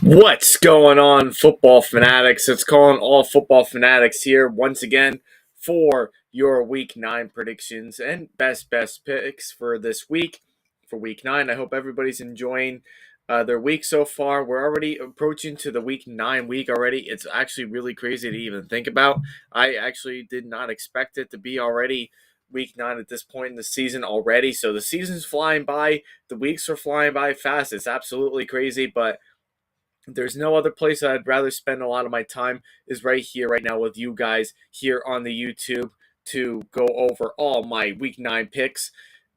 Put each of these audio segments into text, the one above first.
What's going on, football fanatics? It's calling all football fanatics here once again for your week 9 predictions and best picks for this week, for week 9. I hope everybody's enjoying their week so far. We're already approaching to the week 9 week already. It's actually really crazy to even think about. I actually did not expect it to be already week 9 at this point in the season already. So the season's flying by, the weeks are flying by fast. It's absolutely crazy, but there's no other place that I'd rather spend a lot of my time is right here, right now with you guys here on the YouTube to go over all my Week 9 picks.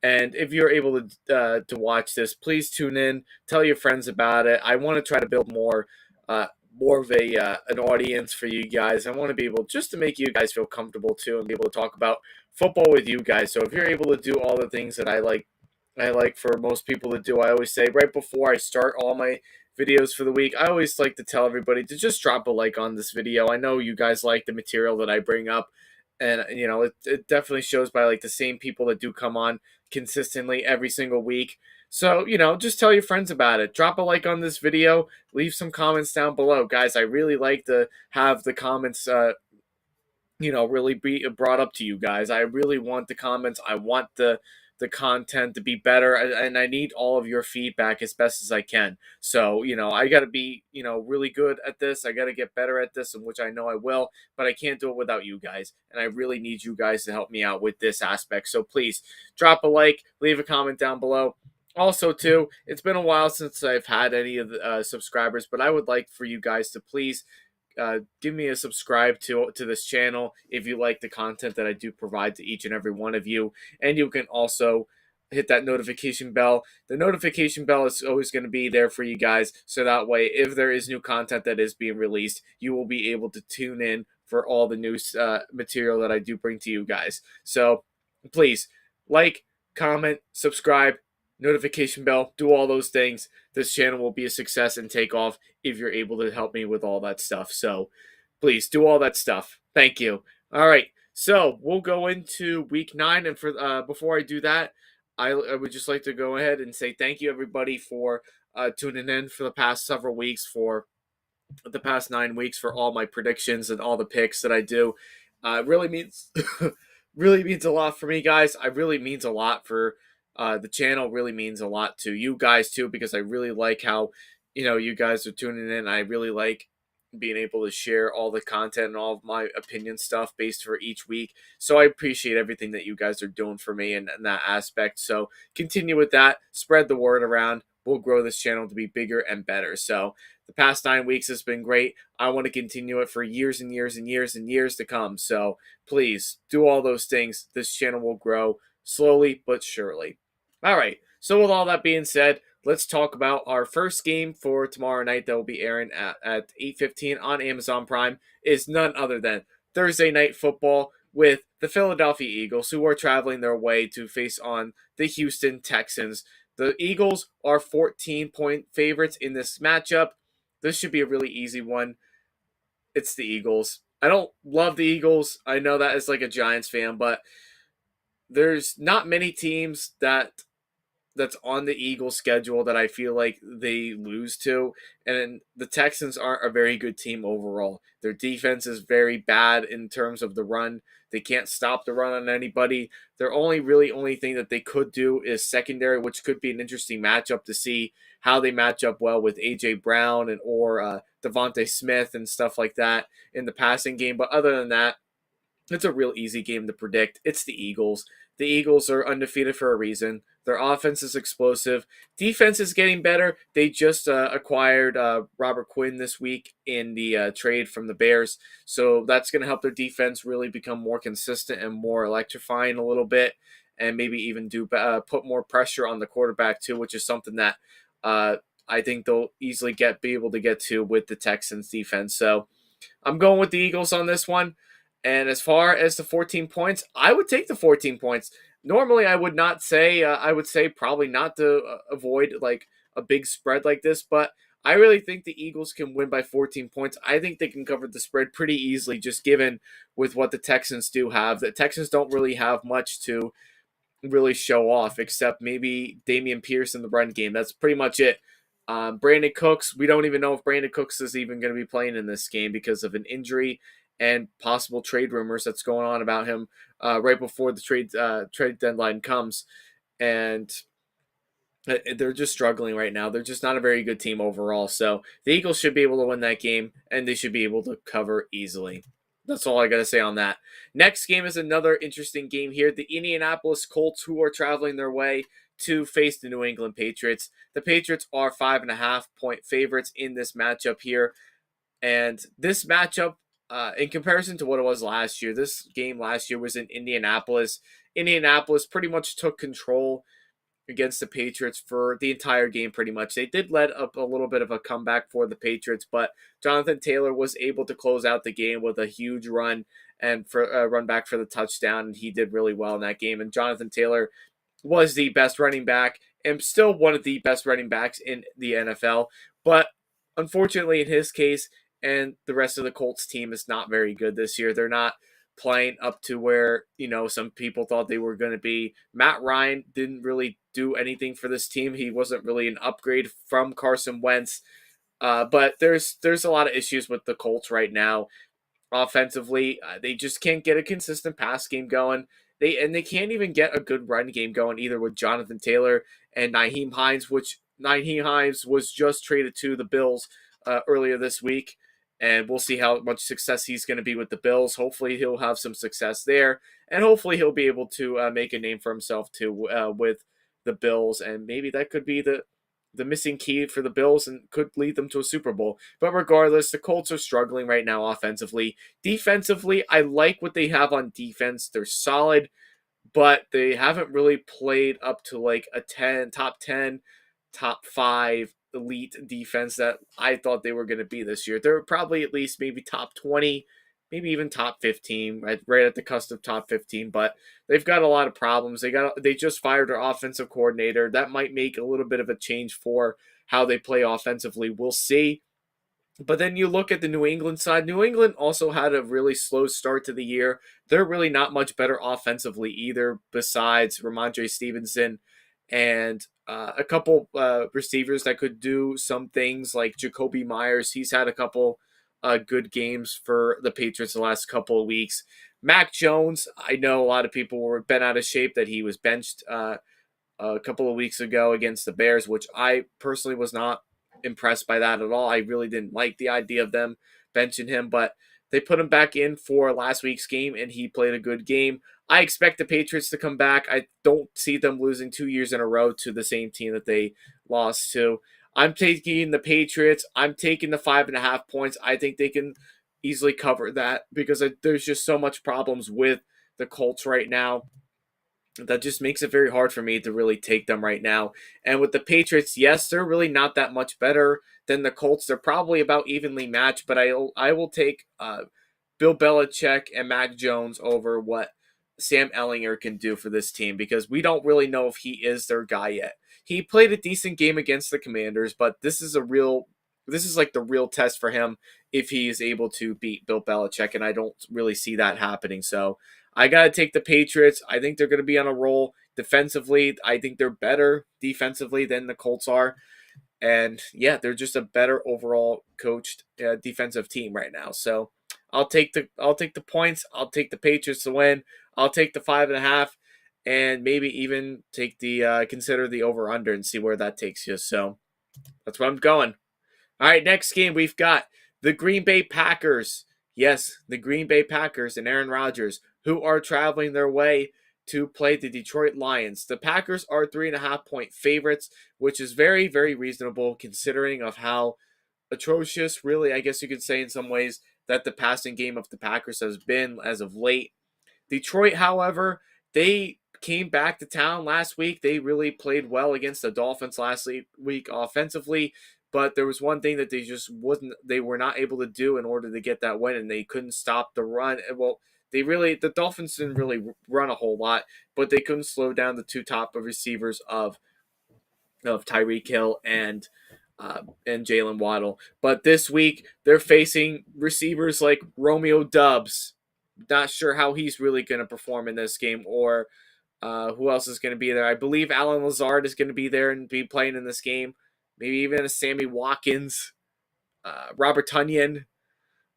And if you're able to watch this, please tune in, tell your friends about it. I want to try to build more of an audience for you guys. I want to be able just to make you guys feel comfortable too, and be able to talk about football with you guys. So if you're able to do all the things that I like for most people to do. I always say right before I start all my videos for the week, I always like to tell everybody to just drop a like on this video. I know you guys like the material that I bring up, and it definitely shows by like the same people that do come on consistently every single week. So, just tell your friends about it. Drop a like on this video. Leave some comments down below. Guys, I really like to have the comments really be brought up to you guys. I really want the comments. I want the content to be better, and I need all of your feedback as best as I can. So, I got to be, really good at this. I got to get better at this, and which I know I will, but I can't do it without you guys. And I really need you guys to help me out with this aspect. So please drop a like, leave a comment down below. Also, too, it's been a while since I've had any of the subscribers, but I would like for you guys to please give me a subscribe to this channel if you like the content that I do provide to each and every one of you. And you can also hit that notification bell. The notification bell is always going to be there for you guys. So that way, if there is new content that is being released, you will be able to tune in for all the new material that I do bring to you guys. So please like, comment, subscribe, notification bell, do all those things. This channel will be a success and take off if you're able to help me with all that stuff. So please do all that stuff. Thank you. All right. So we'll go into week 9. And for before I do that, I would just like to go ahead and say thank you, everybody, for tuning in for the past several weeks, for the past 9 weeks, for all my predictions and all the picks that I do. It really means really means a lot for me, guys. It really means a lot for the channel. Really means a lot to you guys too, because I really like how you guys are tuning in. I really like being able to share all the content and all of my opinion stuff based for each week. So I appreciate everything that you guys are doing for me in that aspect. So continue with that. Spread the word around. We'll grow this channel to be bigger and better. So the past 9 weeks has been great. I want to continue it for years and years and years and years to come. So please do all those things. This channel will grow slowly but surely. All right. So with all that being said, let's talk about our first game for tomorrow night that will be airing at 8:15 on Amazon Prime. Is none other than Thursday Night Football with the Philadelphia Eagles, who are traveling their way to face on the Houston Texans. The Eagles are 14-point favorites in this matchup. This should be a really easy one. It's the Eagles. I don't love the Eagles. I know that as like a Giants fan, but there's not many teams that's on the Eagles schedule that I feel like they lose to. And the Texans aren't a very good team overall. Their defense is very bad in terms of the run. They can't stop the run on anybody. Their only thing that they could do is secondary, which could be an interesting matchup to see how they match up well with A.J. Brown and or Devontae Smith and stuff like that in the passing game. But other than that, it's a real easy game to predict. It's the Eagles. The Eagles are undefeated for a reason. Their offense is explosive. Defense is getting better. They just acquired Robert Quinn this week in the trade from the Bears. So that's going to help their defense really become more consistent and more electrifying a little bit. And maybe even put more pressure on the quarterback too, which is something that I think they'll easily be able to get to with the Texans defense. So I'm going with the Eagles on this one. And as far as the 14 points, I would take the 14 points. Normally, I would not say, I would say probably not to avoid like a big spread like this, but I really think the Eagles can win by 14 points. I think they can cover the spread pretty easily, just given with what the Texans do have. The Texans don't really have much to really show off, except maybe Dameon Pierce in the run game. That's pretty much it. Brandon Cooks, we don't even know if Brandon Cooks is even going to be playing in this game because of an injury and possible trade rumors that's going on about him right before the trade deadline comes. And they're just struggling right now. They're just not a very good team overall. So the Eagles should be able to win that game, and they should be able to cover easily. That's all I got to say on that. Next game is another interesting game here. The Indianapolis Colts, who are traveling their way to face the New England Patriots. The Patriots are 5.5-point favorites in this matchup here. And this matchup, in comparison to what it was last year, this game last year was in Indianapolis. Indianapolis pretty much took control against the Patriots for the entire game pretty much. They did let up a little bit of a comeback for the Patriots, but Jonathan Taylor was able to close out the game with a huge run and for run back for the touchdown, and he did really well in that game. And Jonathan Taylor was the best running back and still one of the best running backs in the NFL, but unfortunately in his case and the rest of the Colts team is not very good this year. They're not playing up to where, some people thought they were going to be. Matt Ryan didn't really do anything for this team. He wasn't really an upgrade from Carson Wentz. But there's a lot of issues with the Colts right now. Offensively, they just can't get a consistent pass game going. They can't even get a good run game going either with Jonathan Taylor and Nyheim Hines, which Nyheim Hines was just traded to the Bills earlier this week. And we'll see how much success he's going to be with the Bills. Hopefully he'll have some success there. And hopefully he'll be able to make a name for himself too with the Bills. And maybe that could be the missing key for the Bills and could lead them to a Super Bowl. But regardless, the Colts are struggling right now offensively. Defensively, I like what they have on defense. They're solid, but they haven't really played up to like a top 10, top 5 elite defense that I thought they were going to be this year. They're probably at least maybe top 20, maybe even top 15, right at the cusp of top 15, but they've got a lot of problems. They just fired their offensive coordinator. That might make a little bit of a change for how they play offensively. We'll see. But then you look at the New England side. New England also had a really slow start to the year. They're really not much better offensively either, besides Ramondre Stevenson and a couple receivers that could do some things like Jacoby Myers. He's had a couple good games for the Patriots the last couple of weeks. Mac Jones, I know a lot of people were bent out of shape that he was benched a couple of weeks ago against the Bears, which I personally was not impressed by that at all. I really didn't like the idea of them benching him, but they put him back in for last week's game, and he played a good game. I expect the Patriots to come back. I don't see them losing 2 years in a row to the same team that they lost to. I'm taking the Patriots. I'm taking the 5.5 points. I think they can easily cover that because there's just so much problems with the Colts right now. That just makes it very hard for me to really take them right now. And with the Patriots, yes, they're really not that much better than the Colts. They're probably about evenly matched, but I will take Bill Belichick and Mac Jones over what Sam Ellinger can do for this team because we don't really know if he is their guy yet. He played a decent game against the Commanders, but this is like the real test for him if he is able to beat Bill Belichick, and I don't really see that happening. So I got to take the Patriots. I think they're going to be on a roll defensively. I think they're better defensively than the Colts are. And yeah, they're just a better overall coached defensive team right now. So I'll take the points. I'll take the Patriots to win. I'll take the 5.5 and maybe even take the consider the over under and see where that takes you. So that's where I'm going. All right, next game we've got the Green Bay Packers. Yes, the Green Bay Packers and Aaron Rodgers, who are traveling their way to play the Detroit Lions. The Packers are 3.5-point favorites, which is very, very reasonable considering of how atrocious, really, I guess you could say in some ways, that the passing game of the Packers has been as of late. Detroit, however, they came back to town last week. They really played well against the Dolphins last week offensively, but there was one thing that they were not able to do in order to get that win, and they couldn't stop the run. Well, the Dolphins didn't really run a whole lot, but they couldn't slow down the two top receivers of Tyreek Hill and Jalen Waddle. But this week, they're facing receivers like Romeo Doubs. Not sure how he's really going to perform in this game or who else is going to be there. I believe Alan Lazard is going to be there and be playing in this game. maybe even a Sammy Watkins, Robert Tunyon.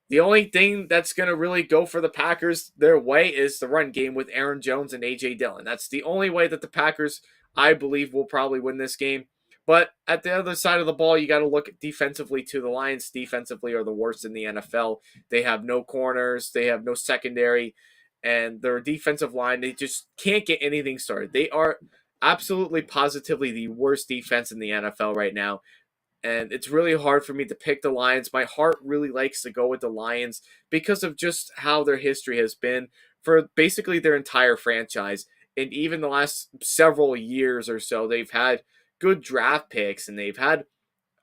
The only thing that's going to really go for the Packers their way is the run game with Aaron Jones and A.J. Dillon. That's the only way that the Packers, I believe, will probably win this game. But at the other side of the ball, you got to look defensively too. The Lions defensively are the worst in the NFL. They have no corners. They have no secondary. And their defensive line, they just can't get anything started. They are absolutely positively the worst defense in the NFL right now, and it's really hard for me to pick the Lions. My heart really likes to go with the Lions because of just how their history has been for basically their entire franchise. And even the last several years or so, they've had good draft picks and they've had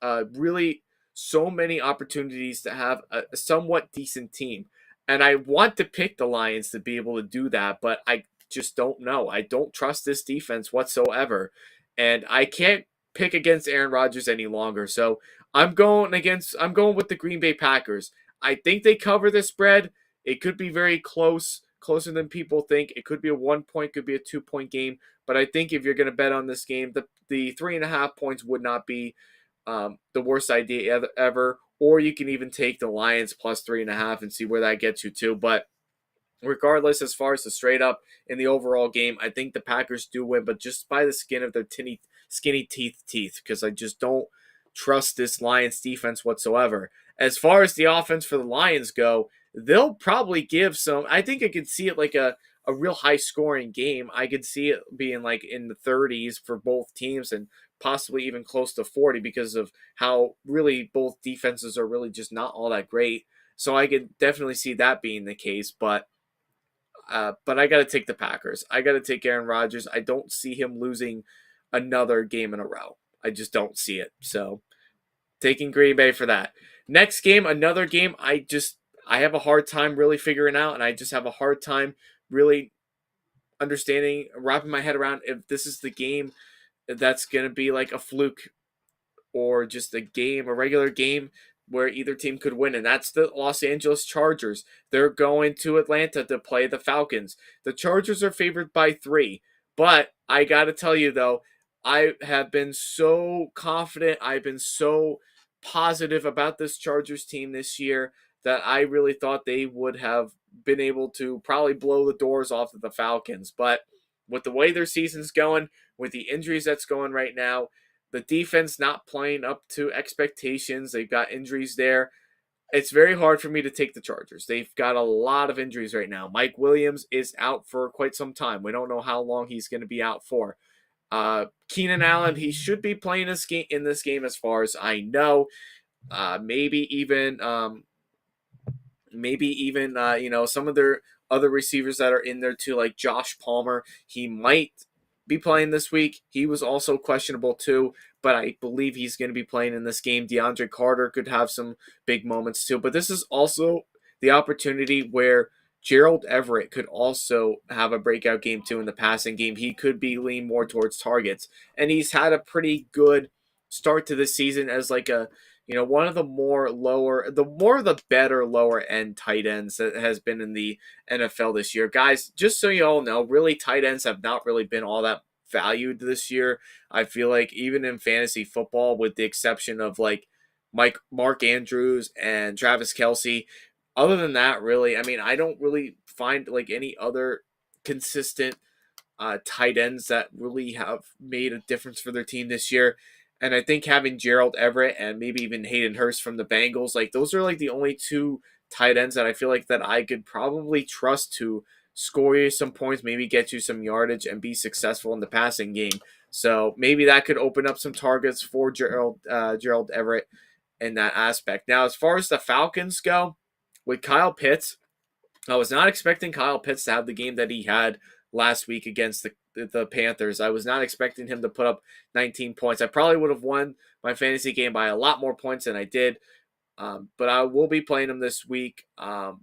really so many opportunities to have a somewhat decent team. And I want to pick the Lions to be able to do that, but I just don't know. I don't trust this defense whatsoever. And I can't pick against Aaron Rodgers any longer. So I'm going with the Green Bay Packers. I think they cover the spread. It could be very close, closer than people think. It could be a 1 point, could be a 2 point game. But I think if you're going to bet on this game, the 3.5 points would not be the worst idea ever. Or you can even take the Lions plus 3.5 and see where that gets you to. But regardless, as far as the straight up in the overall game, I think the Packers do win, but just by the skin of their skinny teeth, because I just don't trust this Lions defense whatsoever. As far as the offense for the Lions go, they'll probably give some. I think I could see it like a real high scoring game. I could see it being like in the 30s for both teams and possibly even close to 40 because of how really both defenses are really just not all that great. So I could definitely see that being the case, but I got to take the Packers. I got to take Aaron Rodgers. I don't see him losing another game in a row. I just don't see it. So taking Green Bay for that. Next game, another game I have a hard time really figuring out, and I just have a hard time really understanding, wrapping my head around if this is the game that's going to be like a fluke or just a regular game where either team could win, and that's the Los Angeles Chargers. They're going to Atlanta to play the Falcons. The Chargers are favored by 3, but I got to tell you, though, I have been so confident, I've been so positive about this Chargers team this year that I really thought they would have been able to probably blow the doors off of the Falcons. But with the way their season's going, with the injuries that's going right now, the defense not playing up to expectations. They've got injuries there. It's very hard for me to take the Chargers. They've got a lot of injuries right now. Mike Williams is out for quite some time. We don't know how long he's going to be out for. Keenan Allen, he should be playing in this game as far as I know. Maybe even some of their other receivers that are in there too, like Josh Palmer. He might be playing this week. He was also questionable too, but I believe he's going to be playing in this game. DeAndre Carter could have some big moments too, but this is also the opportunity where Gerald Everett could also have a breakout game too in the passing game. He could be lean more towards targets, and he's had a pretty good start to this season as like a one of the better lower end tight ends that has been in the NFL this year. Guys, just so you all know, really tight ends have not really been all that valued this year. I feel like even in fantasy football, with the exception of like Mark Andrews and Travis Kelce, other than that, really, I mean, I don't really find like any other consistent tight ends that really have made a difference for their team this year. And I think having Gerald Everett and maybe even Hayden Hurst from the Bengals, like those are like the only 2 tight ends that I feel like that I could probably trust to score you some points, maybe get you some yardage and be successful in the passing game. So maybe that could open up some targets for Gerald Everett in that aspect. Now, as far as the Falcons go, with Kyle Pitts, I was not expecting Kyle Pitts to have the game that he had last week against the Panthers. I was not expecting him to put up 19 points. I probably would have won my fantasy game by a lot more points than I did. But I will be playing him this week,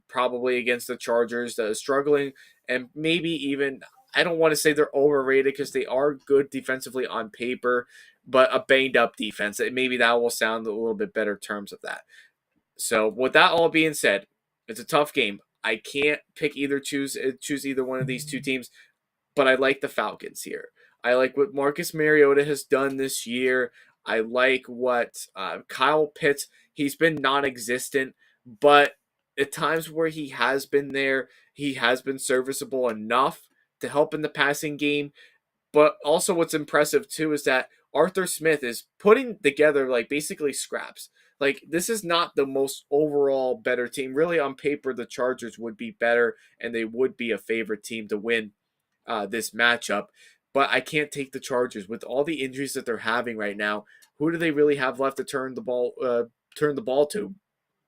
probably against the Chargers that are struggling, and maybe even, I don't want to say they're overrated because they are good defensively on paper, but a banged up defense. Maybe that will sound a little bit better terms of that. So with that all being said, it's a tough game. I can't choose either one of these 2 teams, but I like the Falcons here. I like what Marcus Mariota has done this year. I like what Kyle Pitts, he's been non-existent, but at times where he has been there, he has been serviceable enough to help in the passing game. But also what's impressive too is that Arthur Smith is putting together like basically scraps. Like this is not the most overall better team. Really on paper the Chargers would be better and they would be a favorite team to win this matchup. But I can't take the Chargers with all the injuries that they're having right now. Who do they really have left to turn the ball to?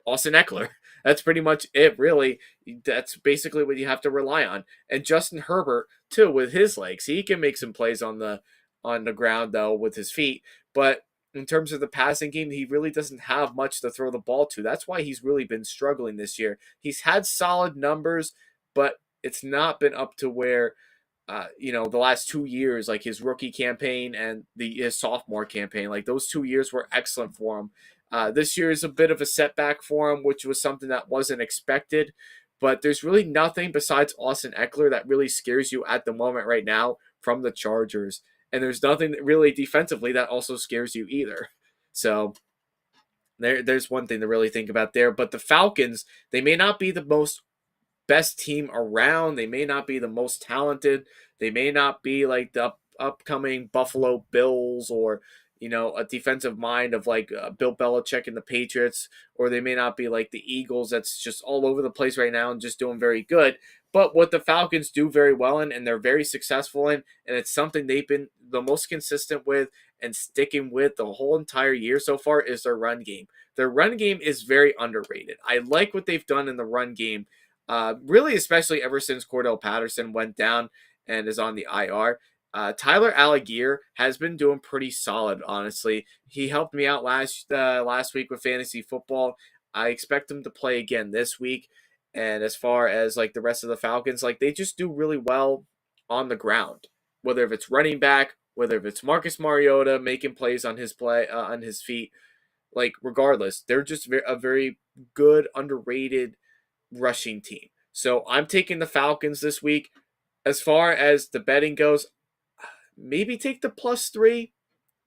Austin Eckler. That's pretty much it, really. That's basically what you have to rely on. And Justin Herbert, too, with his legs. He can make some plays on the ground, though, with his feet. But in terms of the passing game, he really doesn't have much to throw the ball to. That's why he's really been struggling this year. He's had solid numbers, but it's not been up to where the last 2 years, like his rookie campaign and his sophomore campaign, like those 2 years were excellent for him. This year is a bit of a setback for him, which was something that wasn't expected. But there's really nothing besides Austin Eckler that really scares you at the moment right now from the Chargers. And there's nothing really defensively that also scares you either. So there's one thing to really think about there. But the Falcons, they may not be the most best team around. They may not be the most talented. They may not be like the upcoming Buffalo Bills or a defensive mind of like Bill Belichick and the Patriots, or they may not be like the Eagles that's just all over the place right now and just doing very good. But what the Falcons do very well in, and they're very successful in, and it's something they've been the most consistent with and sticking with the whole entire year so far, is their run game. Their run game is very underrated. I like what they've done in the run game. Really, especially ever since Cordell Patterson went down and is on the IR. Tyler Algier has been doing pretty solid, honestly. He helped me out last week with fantasy football. I expect him to play again this week. And as far as like the rest of the Falcons, like they just do really well on the ground. Whether if it's running back, whether if it's Marcus Mariota making plays on his feet, like regardless, they're just a very good, underrated rushing team. So I'm taking the Falcons this week. As far as the betting goes, maybe take the +3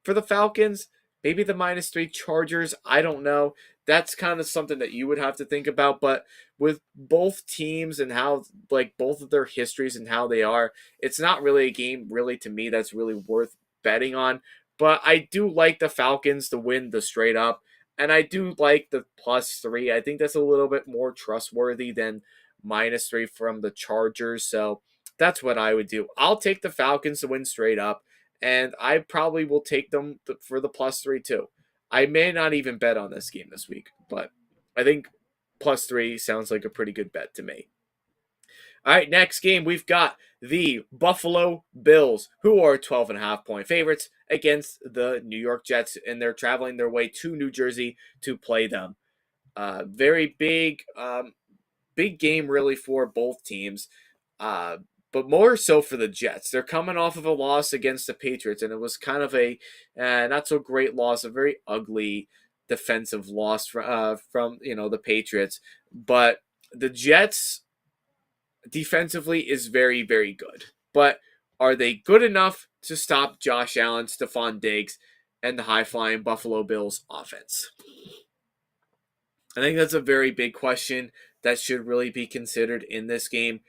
for the Falcons. Maybe the -3 Chargers. I don't know. That's kind of something that you would have to think about. But with both teams and how, like, both of their histories and how they are, it's not really a game, really, to me, that's really worth betting on. But I do like the Falcons to win the straight up. And I do like the +3. I think that's a little bit more trustworthy than -3 from the Chargers. So that's what I would do. I'll take the Falcons to win straight up. And I probably will take them for the +3 too. I may not even bet on this game this week, but I think +3 sounds like a pretty good bet to me. All right, next game, we've got the Buffalo Bills, who are 12.5-point favorites against the New York Jets, and they're traveling their way to New Jersey to play them. Very big game, really, for both teams. But more so for the Jets. They're coming off of a loss against the Patriots, and it was kind of a not so great loss, a very ugly defensive loss from the Patriots. But the Jets defensively is very, very good. But are they good enough to stop Josh Allen, Stephon Diggs, and the high-flying Buffalo Bills offense? I think that's a very big question that should really be considered in this game.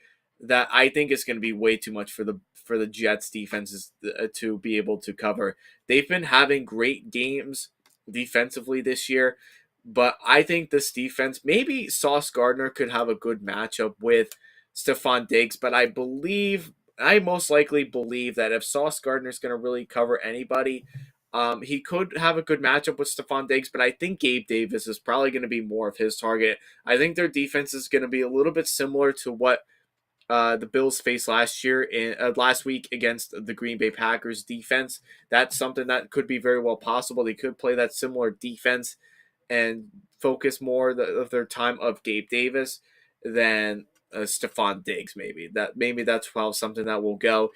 That I think is going to be way too much for the Jets defenses to be able to cover. They've been having great games defensively this year, but I think this defense, maybe Sauce Gardner could have a good matchup with Stephon Diggs, but I most likely believe that if Sauce Gardner is going to really cover anybody, he could have a good matchup with Stephon Diggs, but I think Gabe Davis is probably going to be more of his target. I think their defense is going to be a little bit similar to what the Bills faced last week against the Green Bay Packers defense. That's something that could be very well possible. They could play that similar defense and focus more of their time of Gabe Davis than Stephon Diggs. Maybe that's how something that will go.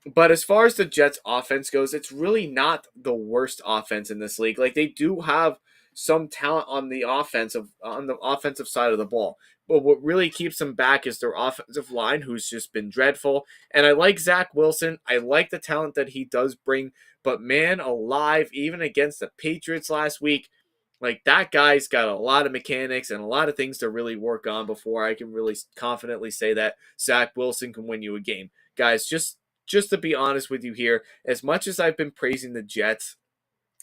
But as far as the Jets offense goes, it's really not the worst offense in this league. Like they do have some talent on the offensive side of the ball. But what really keeps them back is their offensive line, who's just been dreadful. And I like Zach Wilson. I like the talent that he does bring. But man alive, even against the Patriots last week, like that guy's got a lot of mechanics and a lot of things to really work on before I can really confidently say that Zach Wilson can win you a game. Guys, just to be honest with you here, as much as I've been praising the Jets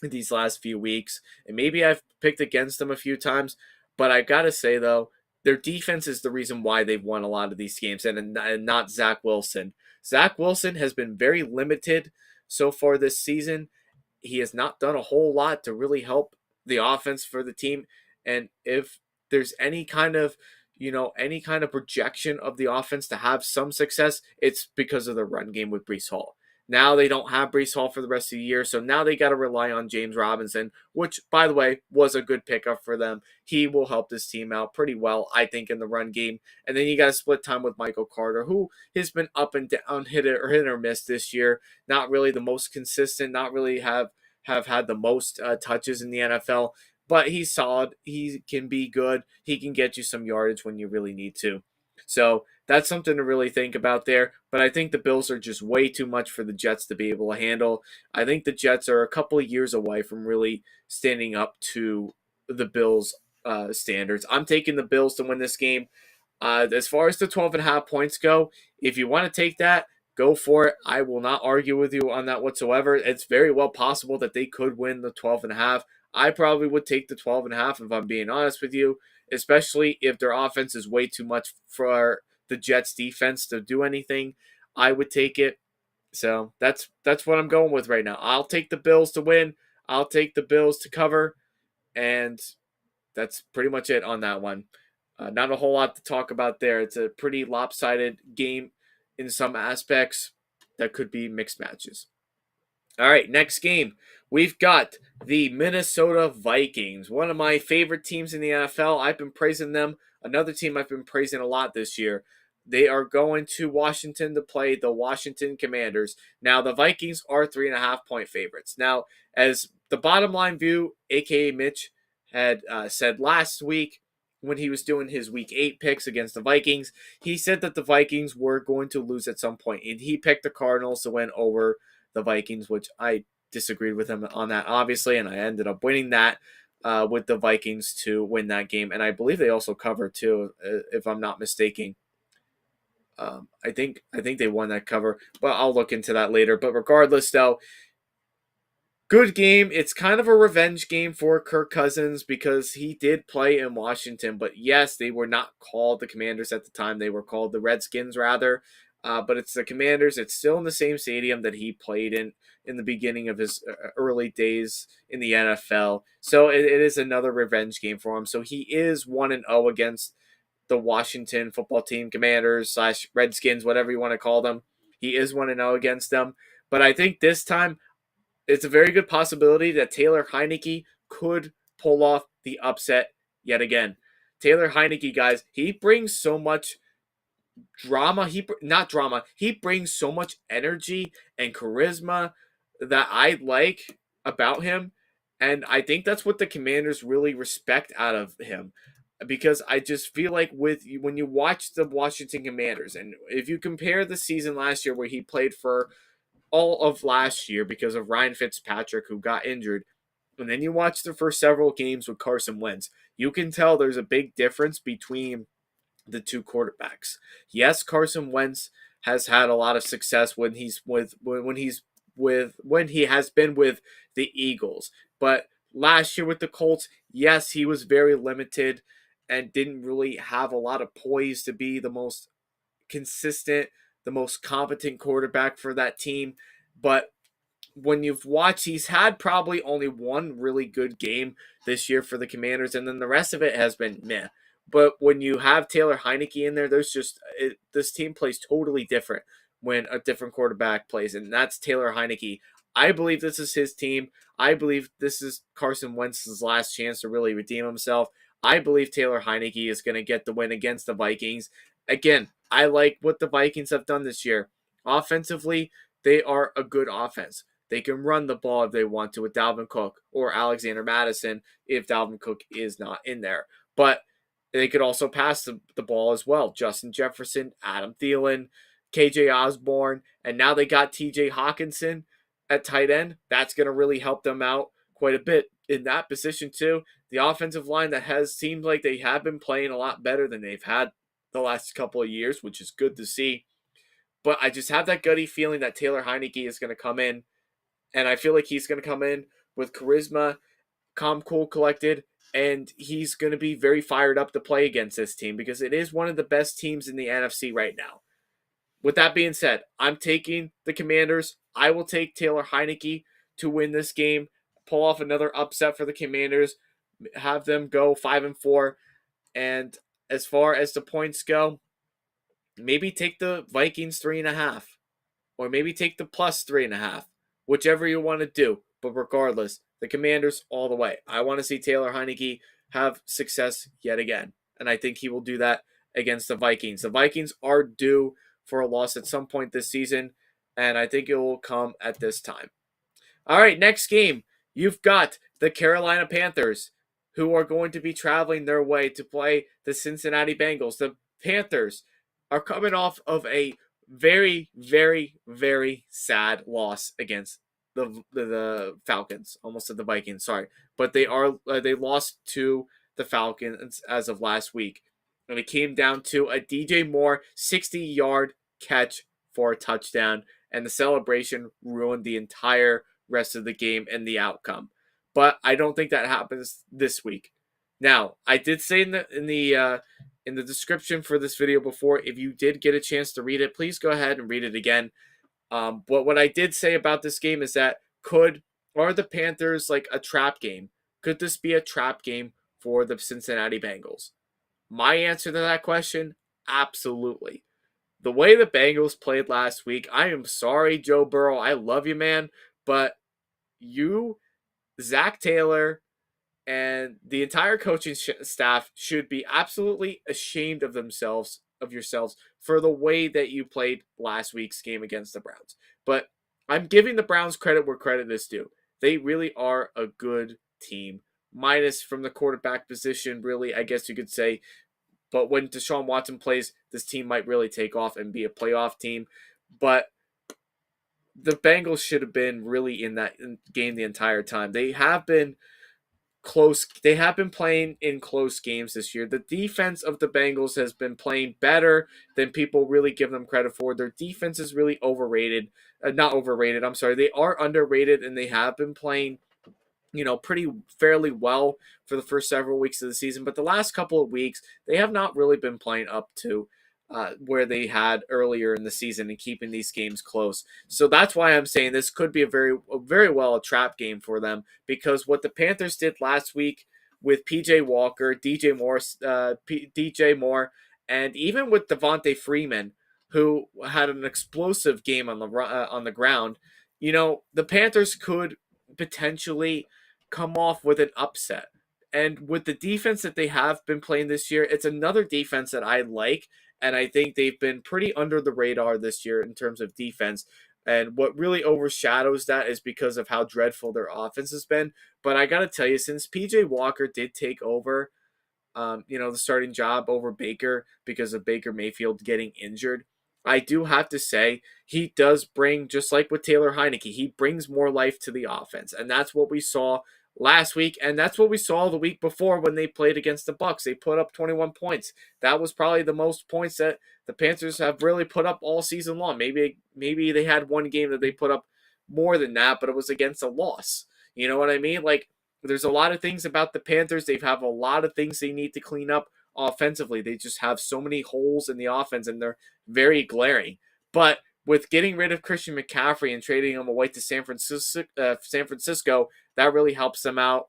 these last few weeks, and maybe I've picked against them a few times, but I gotta say though, their defense is the reason why they've won a lot of these games, and not Zach Wilson. Zach Wilson has been very limited so far this season. He has not done a whole lot to really help the offense for the team. And if there's any kind of projection of the offense to have some success, it's because of the run game with Breece Hall. Now they don't have Breece Hall for the rest of the year, so now they got to rely on James Robinson, which, by the way, was a good pickup for them. He will help this team out pretty well, I think, in the run game. And then you got to split time with Michael Carter, who has been up and down, hit or miss this year. Not really the most consistent, not really have had the most touches in the NFL, but he's solid. He can be good. He can get you some yardage when you really need to. So that's something to really think about there. But I think the Bills are just way too much for the Jets to be able to handle. I think the Jets are a couple of years away from really standing up to the Bills' standards. I'm taking the Bills to win this game. As far as the 12.5 points go, if you want to take that, go for it. I will not argue with you on that whatsoever. It's very well possible that they could win the 12.5. I probably would take the 12.5 if I'm being honest with you, especially if their offense is way too much for the Jets defense to do anything. I would take it. So that's what I'm going with right now. I'll take the Bills to win. I'll take the Bills to cover, and that's pretty much it on that one. Not a whole lot to talk about there. It's a pretty lopsided game in some aspects that could be mixed matches. All right, next game. We've got the Minnesota Vikings, one of my favorite teams in the NFL. I've been praising them. Another team I've been praising a lot this year. They are going to Washington to play the Washington Commanders. Now, the Vikings are 3.5-point favorites. Now, as the bottom line view, a.k.a. Mitch, had said last week when he was doing his Week 8 picks against the Vikings, he said that the Vikings were going to lose at some point, and he picked the Cardinals to win over the Vikings, which I disagreed with him on that, obviously, and I ended up winning that with the Vikings to win that game. And I believe they also covered, too, if I'm not mistaken. I think they won that cover, but I'll look into that later. But regardless, though, good game. It's kind of a revenge game for Kirk Cousins because he did play in Washington. But yes, they were not called the Commanders at the time. They were called the Redskins, rather. But it's the Commanders. It's still in the same stadium that he played in the beginning of his early days in the NFL. So it is another revenge game for him. So he is 1-0 against the Washington football team, Commanders / Redskins, whatever you want to call them. He is 1-0 against them. But I think this time it's a very good possibility that Taylor Heinicke could pull off the upset yet again. Taylor Heinicke, guys, he brings so much drama. He brings so much energy and charisma that I like about him. And I think that's what the Commanders really respect out of him. Because I just feel like when you watch the Washington Commanders, and if you compare the season last year where he played for all of last year because of Ryan Fitzpatrick, who got injured, and then you watch the first several games with Carson Wentz, you can tell there's a big difference between the two quarterbacks. Yes, Carson Wentz has had a lot of success when he has been with the Eagles, but last year with the Colts, yes, he was very limited and didn't really have a lot of poise to be the most consistent, the most competent quarterback for that team. But when you've watched, he's had probably only one really good game this year for the Commanders, and then the rest of it has been meh. But when you have Taylor Heinicke in there, this team plays totally different when a different quarterback plays, and that's Taylor Heinicke. I believe this is his team. I believe this is Carson Wentz's last chance to really redeem himself. I believe Taylor Heinicke is going to get the win against the Vikings. Again, I like what the Vikings have done this year. Offensively, they are a good offense. They can run the ball if they want to with Dalvin Cook or Alexander Madison if Dalvin Cook is not in there. But They could also pass the ball as well. Justin Jefferson, Adam Thielen, KJ Osborne, and now they got TJ Hawkinson at tight end. That's going to really help them out quite a bit in that position too. The offensive line that has seemed like they have been playing a lot better than they've had the last couple of years, which is good to see. But I just have that gutty feeling that Taylor Heinicke is going to come in, and I feel like he's going to come in with charisma, calm, cool, collected, and he's going to be very fired up to play against this team because it is one of the best teams in the NFC right now. With that being said, I'm taking the Commanders. I will take Taylor Heinicke to win this game, pull off another upset for the Commanders, have them go 5-4. And as far as the points go, maybe take the Vikings 3.5, or maybe take the plus 3.5, whichever you want to do. But regardless, the Commanders all the way. I want to see Taylor Heinicke have success yet again, and I think he will do that against the Vikings. The Vikings are due for a loss at some point this season, and I think it will come at this time. All right, next game. You've got the Carolina Panthers, who are going to be traveling their way to play the Cincinnati Bengals. The Panthers are coming off of a very, very, very sad loss against the Falcons. Almost said the Vikings, sorry. But they lost to the Falcons as of last week. And it came down to a DJ Moore 60-yard catch for a touchdown. And the celebration ruined the entire rest of the game and the outcome. But I don't think that happens this week. Now, I did say in the description for this video before, if you did get a chance to read it, please go ahead and read it again. But what I did say about this game is that are the Panthers like a trap game? Could this be a trap game for the Cincinnati Bengals? My answer to that question, absolutely. The way the Bengals played last week, I am sorry, Joe Burrow. I love you, man. But you, Zach Taylor, and the entire coaching staff should be absolutely ashamed of yourselves for the way that you played last week's game against the Browns. But I'm giving the Browns credit where credit is due. They really are a good team, minus from the quarterback position, really, I guess you could say. But when Deshaun Watson plays, this team might really take off and be a playoff team. But the Bengals should have been really in that game the entire time. They have been close. They have been playing in close games this year. The defense of the Bengals has been playing better than people really give them credit for. Their defense is really overrated. Not overrated, I'm sorry. They are underrated, and they have been playing, pretty fairly well for the first several weeks of the season. But the last couple of weeks, they have not really been playing up to where they had earlier in the season and keeping these games close. So that's why I'm saying this could be a very well a trap game for them, because what the Panthers did last week with PJ Walker, DJ Moore, and even with Devontae Freeman, who had an explosive game on the ground, the Panthers could potentially come off with an upset. And with the defense that they have been playing this year, it's another defense that I like. And I think they've been pretty under the radar this year in terms of defense. And what really overshadows that is because of how dreadful their offense has been. But I got to tell you, since PJ Walker did take over, the starting job over Baker because of Baker Mayfield getting injured, I do have to say he does bring, just like with Taylor Heinicke, he brings more life to the offense. And that's what we saw last week, and that's what we saw the week before when they played against the Bucs. They put up 21 points. That was probably the most points that the Panthers have really put up all season long. Maybe they had one game that they put up more than that, but it was against a loss. You know what I mean? Like, there's a lot of things about the Panthers. They have a lot of things they need to clean up offensively. They just have so many holes in the offense, and they're very glaring. But with getting rid of Christian McCaffrey and trading him away to San Francisco, that really helps them out,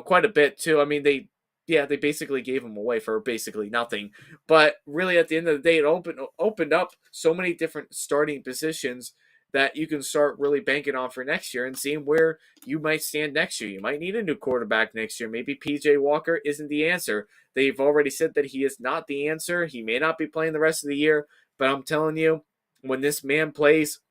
quite a bit too. I mean, they basically gave him away for basically nothing. But really, at the end of the day, it opened up so many different starting positions that you can start really banking on for next year and seeing where you might stand next year. You might need a new quarterback next year. Maybe PJ Walker isn't the answer. They've already said that he is not the answer. He may not be playing the rest of the year, but I'm telling you, when this man plays,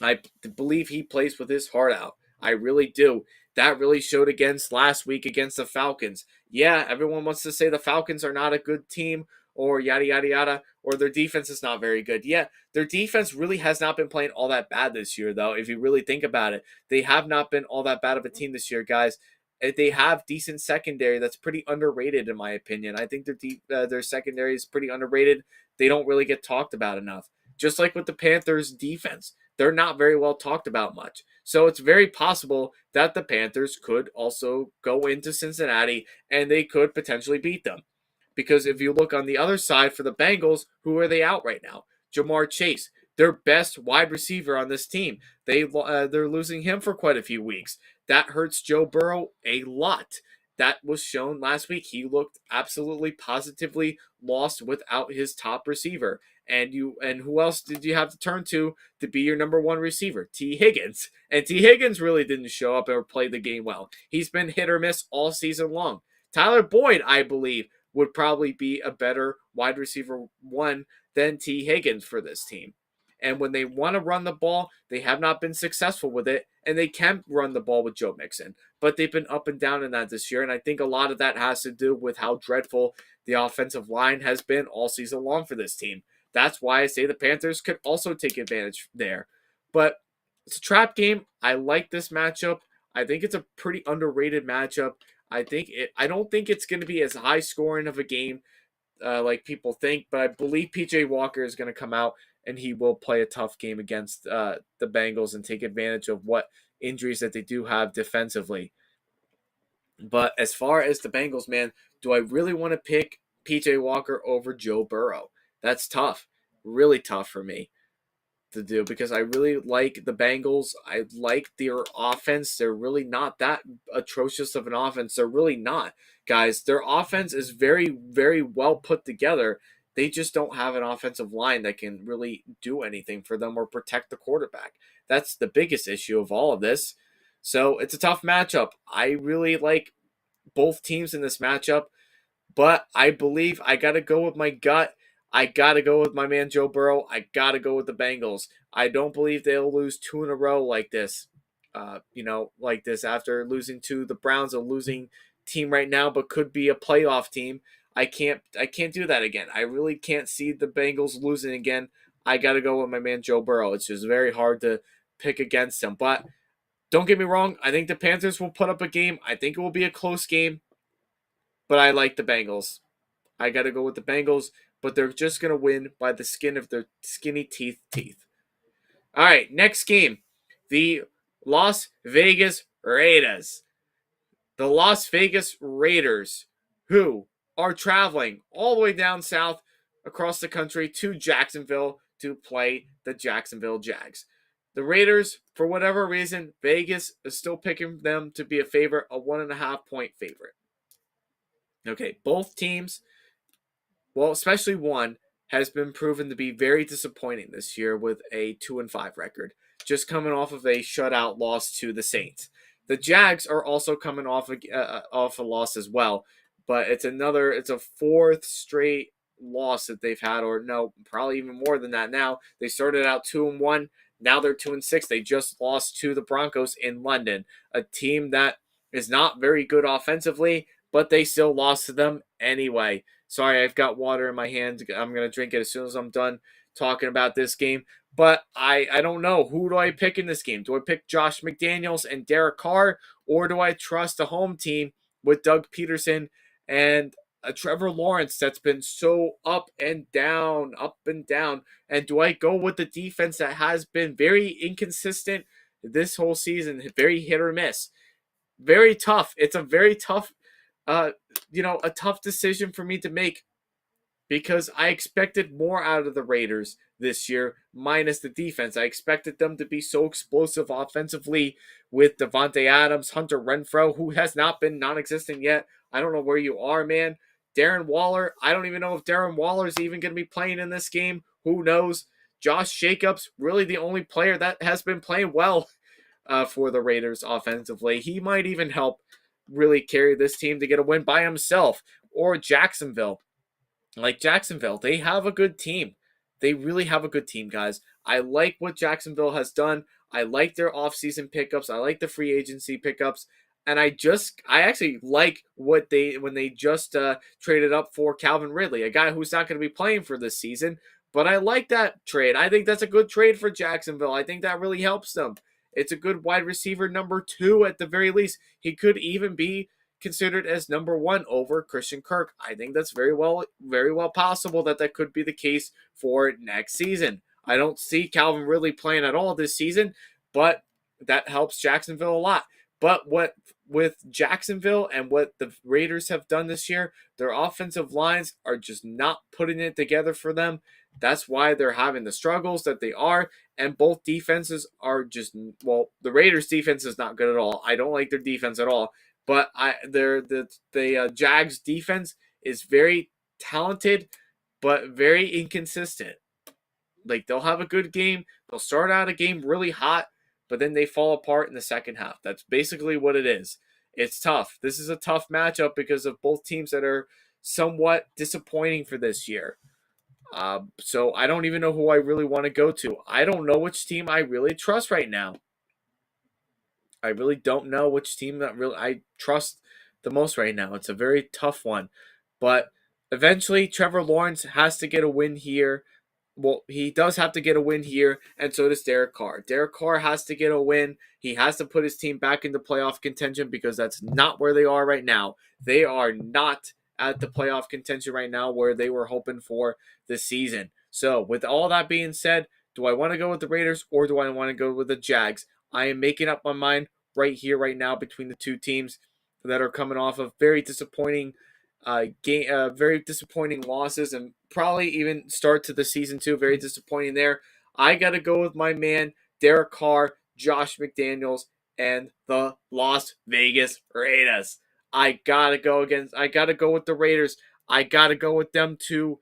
I believe he plays with his heart out. I really do. That really showed against last week against the Falcons. Yeah, everyone wants to say the Falcons are not a good team or yada, yada, yada, or their defense is not very good. Yeah, their defense really has not been playing all that bad this year, though, if you really think about it. They have not been all that bad of a team this year, guys. They have decent secondary that's pretty underrated, in my opinion. I think their secondary is pretty underrated. They don't really get talked about enough. Just like with the Panthers' defense, they're not very well talked about much. So it's very possible that the Panthers could also go into Cincinnati and they could potentially beat them. Because if you look on the other side for the Bengals, who are they out right now? Jamar Chase, their best wide receiver on this team. They're losing him for quite a few weeks. That hurts Joe Burrow a lot. That was shown last week. He looked absolutely positively lost without his top receiver. And who else did you have to turn to be your number one receiver? T. Higgins. And T. Higgins really didn't show up or play the game well. He's been hit or miss all season long. Tyler Boyd, I believe, would probably be a better wide receiver one than T. Higgins for this team. And when they want to run the ball, they have not been successful with it, and they can run the ball with Joe Mixon. But they've been up and down in that this year, and I think a lot of that has to do with how dreadful the offensive line has been all season long for this team. That's why I say the Panthers could also take advantage there. But it's a trap game. I like this matchup. I think it's a pretty underrated matchup. I don't think it's going to be as high scoring of a game like people think, but I believe PJ Walker is going to come out and he will play a tough game against the Bengals and take advantage of what injuries that they do have defensively. But as far as the Bengals, man, do I really want to pick PJ Walker over Joe Burrow? That's tough. Really tough for me to do because I really like the Bengals. I like their offense. They're really not that atrocious of an offense. They're really not, guys. Their offense is very, very well put together. They just don't have an offensive line that can really do anything for them or protect the quarterback. That's the biggest issue of all of this. So it's a tough matchup. I really like both teams in this matchup, but I believe I got to go with my gut. I got to go with my man Joe Burrow. I got to go with the Bengals. I don't believe they'll lose two in a row like this. Like this after losing to the Browns, a losing team right now, but could be a playoff team. I can't do that again. I really can't see the Bengals losing again. I got to go with my man Joe Burrow. It's just very hard to pick against him. But don't get me wrong. I think the Panthers will put up a game. I think it will be a close game. But I like the Bengals. I got to go with the Bengals, but they're just going to win by the skin of their skinny teeth. All right, next game. The Las Vegas Raiders. The Las Vegas Raiders, who are traveling all the way down south across the country to Jacksonville to play the Jacksonville Jags. The Raiders, for whatever reason, Vegas is still picking them to be a favorite, a 1.5-point favorite. Okay, both teams, well, especially one, has been proven to be very disappointing this year with a 2-5 record, just coming off of a shutout loss to the Saints. The Jags are also coming off a loss as well, but it's a fourth straight loss that they've had, or no, probably even more than that now. They started out 2-1, now they're 2-6. They just lost to the Broncos in London, a team that is not very good offensively, but they still lost to them anyway. Sorry, I've got water in my hand. I'm going to drink it as soon as I'm done talking about this game. But I don't know. Who do I pick in this game? Do I pick Josh McDaniels and Derek Carr? Or do I trust the home team with Doug Peterson and Trevor Lawrence that's been so up and down? And do I go with the defense that has been very inconsistent this whole season? Very hit or miss. Very tough. It's a very tough a tough decision for me to make because I expected more out of the Raiders this year, minus the defense. I expected them to be so explosive offensively with Devontae Adams, Hunter Renfrow, who has not been non-existent yet. I don't know where you are, man. Darren Waller, I don't even know if Darren Waller is even going to be playing in this game. Who knows? Josh Jacobs, really the only player that has been playing well for the Raiders offensively. He might even help really carry this team to get a win by himself. Or Jacksonville. Like Jacksonville, they have a good team. They really have a good team, guys. I like what Jacksonville has done. I like their offseason pickups. I like the free agency pickups. And I actually like when they just traded up for Calvin Ridley, a guy who's not going to be playing for this season. But I like that trade. I think that's a good trade for Jacksonville. I think that really helps them. It's a good wide receiver number 2 at the very least. He could even be considered as number 1 over Christian Kirk. I think that's very well possible that could be the case for next season. I don't see Calvin Ridley playing at all this season, but that helps Jacksonville a lot. But what with Jacksonville and what the Raiders have done this year, their offensive lines are just not putting it together for them. That's why they're having the struggles that they are. And both defenses are just, well, the Raiders defense is not good at all. I don't like their defense at all. But the Jags defense is very talented, but very inconsistent. Like, they'll have a good game. They'll start out a game really hot, but then they fall apart in the second half. That's basically what it is. It's tough. This is a tough matchup because of both teams that are somewhat disappointing for this year. So I don't even know who I really want to go to. I don't know which team I really trust right now. I really don't know which team that really I trust the most right now. It's a very tough one. But eventually Trevor Lawrence has to get a win here. Well, he does have to get a win here, and so does Derek Carr. Derek Carr has to get a win. He has to put his team back into playoff contention because that's not where they are right now. They are not at the playoff contention right now where they were hoping for this season. So, with all that being said, do I want to go with the Raiders or do I want to go with the Jags? I am making up my mind right here, right now, between the two teams that are coming off of very disappointing very disappointing losses and probably even start to the season too. Very disappointing there. I got to go with my man, Derek Carr, Josh McDaniels, and the Las Vegas Raiders. I got to go with the Raiders. I got to go with them to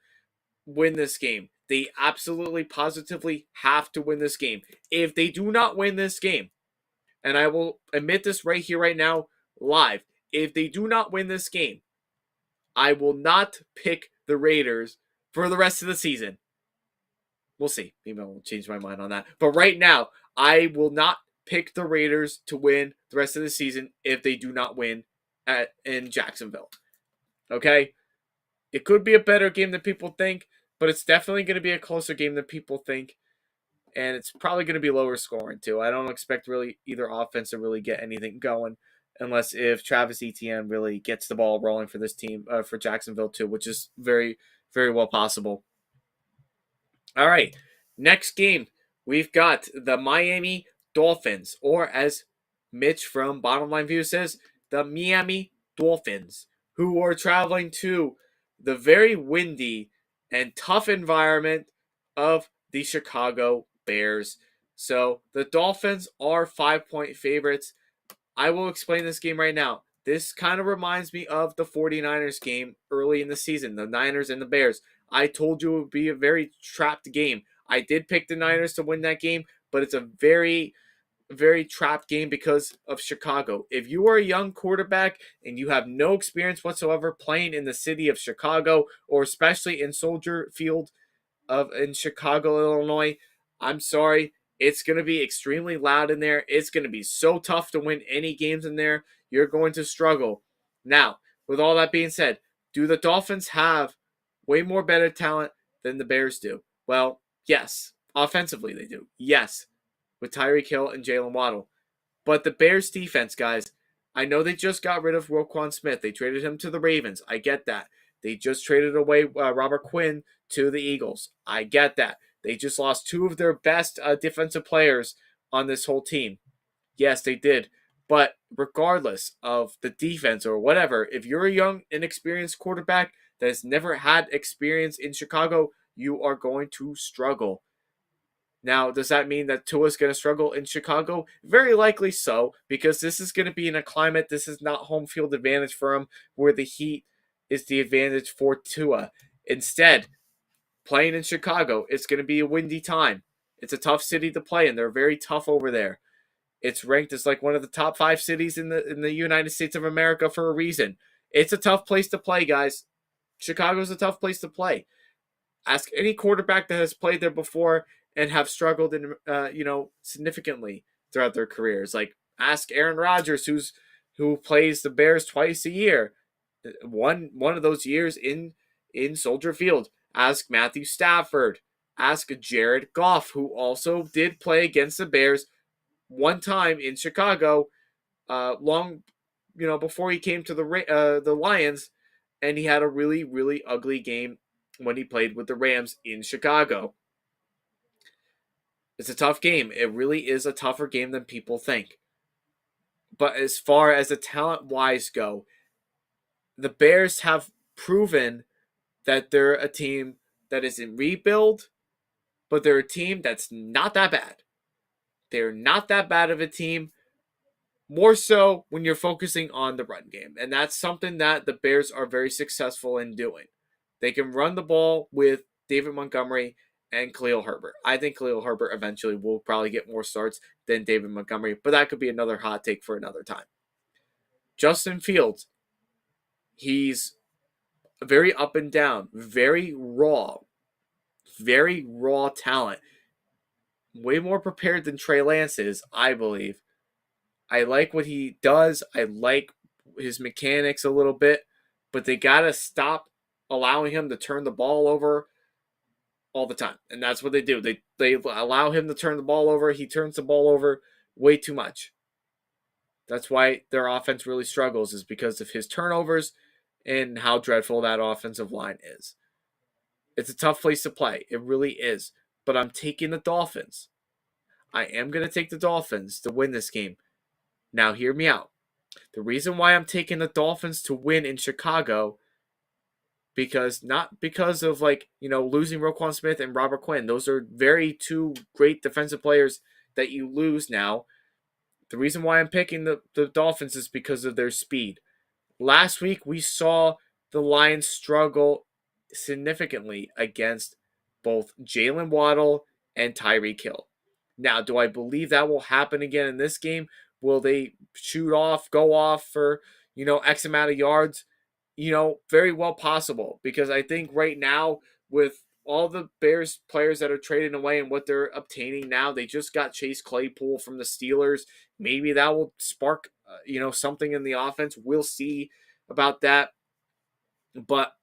win this game. They absolutely, positively have to win this game. If they do not win this game, and I will admit this right here, right now, live, if they do not win this game, I will not pick the Raiders for the rest of the season. We'll see. Maybe I will change my mind on that. But right now, I will not pick the Raiders to win the rest of the season if they do not win in Jacksonville. Okay? It could be a better game than people think, but it's definitely going to be a closer game than people think. And it's probably going to be lower scoring, too. I don't expect really either offense to really get anything going unless if Travis Etienne really gets the ball rolling for this team, for Jacksonville, too, which is very, very well possible. All right, next game, we've got the Miami Dolphins, or as Mitch from Bottom Line View says, the Miami Dolphins, who are traveling to the very windy and tough environment of the Chicago Bears. So the Dolphins are 5-point favorites. I will explain this game right now. This kind of reminds me of the 49ers game early in the season, the Niners and the Bears. I told you it would be a very trapped game. I did pick the Niners to win that game, but it's a very, very trapped game because of Chicago. If you are a young quarterback and you have no experience whatsoever playing in the city of Chicago, or especially in Soldier Field in Chicago, Illinois, I'm sorry. It's going to be extremely loud in there. It's going to be so tough to win any games in there. You're going to struggle. Now, with all that being said, do the Dolphins have way more better talent than the Bears do? Well, yes. Offensively, they do. Yes. With Tyreek Hill and Jalen Waddle. But the Bears defense, guys, I know they just got rid of Roquan Smith. They traded him to the Ravens. I get that. They just traded away Robert Quinn to the Eagles. I get that. They just lost 2 of their best defensive players on this whole team. Yes, they did. But regardless of the defense or whatever, if you're a young, inexperienced quarterback that has never had experience in Chicago, you are going to struggle. Now, does that mean that Tua's going to struggle in Chicago? Very likely so, because this is going to be in a climate, this is not home field advantage for him, where the heat is the advantage for Tua. Instead, playing in Chicago, it's going to be a windy time. It's a tough city to play in. They're very tough over there. It's ranked as like one of the top 5 cities in the United States of America for a reason. It's a tough place to play, guys. Chicago's a tough place to play. Ask any quarterback that has played there before and have struggled in, significantly throughout their careers. Like, ask Aaron Rodgers, who's who plays the Bears twice a year. One of those years in Soldier Field. Ask Matthew Stafford. Ask Jared Goff, who also did play against the Bears one time in Chicago, long before he came to the Lions, and he had a really really ugly game when he played with the Rams in Chicago. It's a tough game. It really is a tougher game than people think. But as far as the talent wise go, the Bears have proven that they're a team that is in rebuild, but they're a team that's not that bad. They're not that bad of a team, more so when you're focusing on the run game. And that's something that the Bears are very successful in doing. They can run the ball with David Montgomery and Khalil Herbert. I think Khalil Herbert eventually will probably get more starts than David Montgomery, but that could be another hot take for another time. Justin Fields, he's very up and down, very raw talent. Way more prepared than Trey Lance is, I believe. I like what he does. I like his mechanics a little bit, but they got to stop allowing him to turn the ball over all the time. And that's what they do. They allow him to turn the ball over. He turns the ball over way too much. That's why their offense really struggles, is because of his turnovers and how dreadful that offensive line is. It's a tough place to play. It really is. But I'm taking the Dolphins. I am going to take the Dolphins to win this game. Now, hear me out. The reason why I'm taking the Dolphins to win in Chicago, not because of losing Roquan Smith and Robert Quinn. Those are two great defensive players that you lose now. The reason why I'm picking the Dolphins is because of their speed. Last week, we saw the Lions struggle significantly against both Jalen Waddle and Tyreek Hill. Now, do I believe that will happen again in this game? Will they go off for, X amount of yards? Very well possible, because I think right now, with all the Bears players that are trading away and what they're obtaining now, they just got Chase Claypool from the Steelers. Maybe that will spark, something in the offense. We'll see about that. But,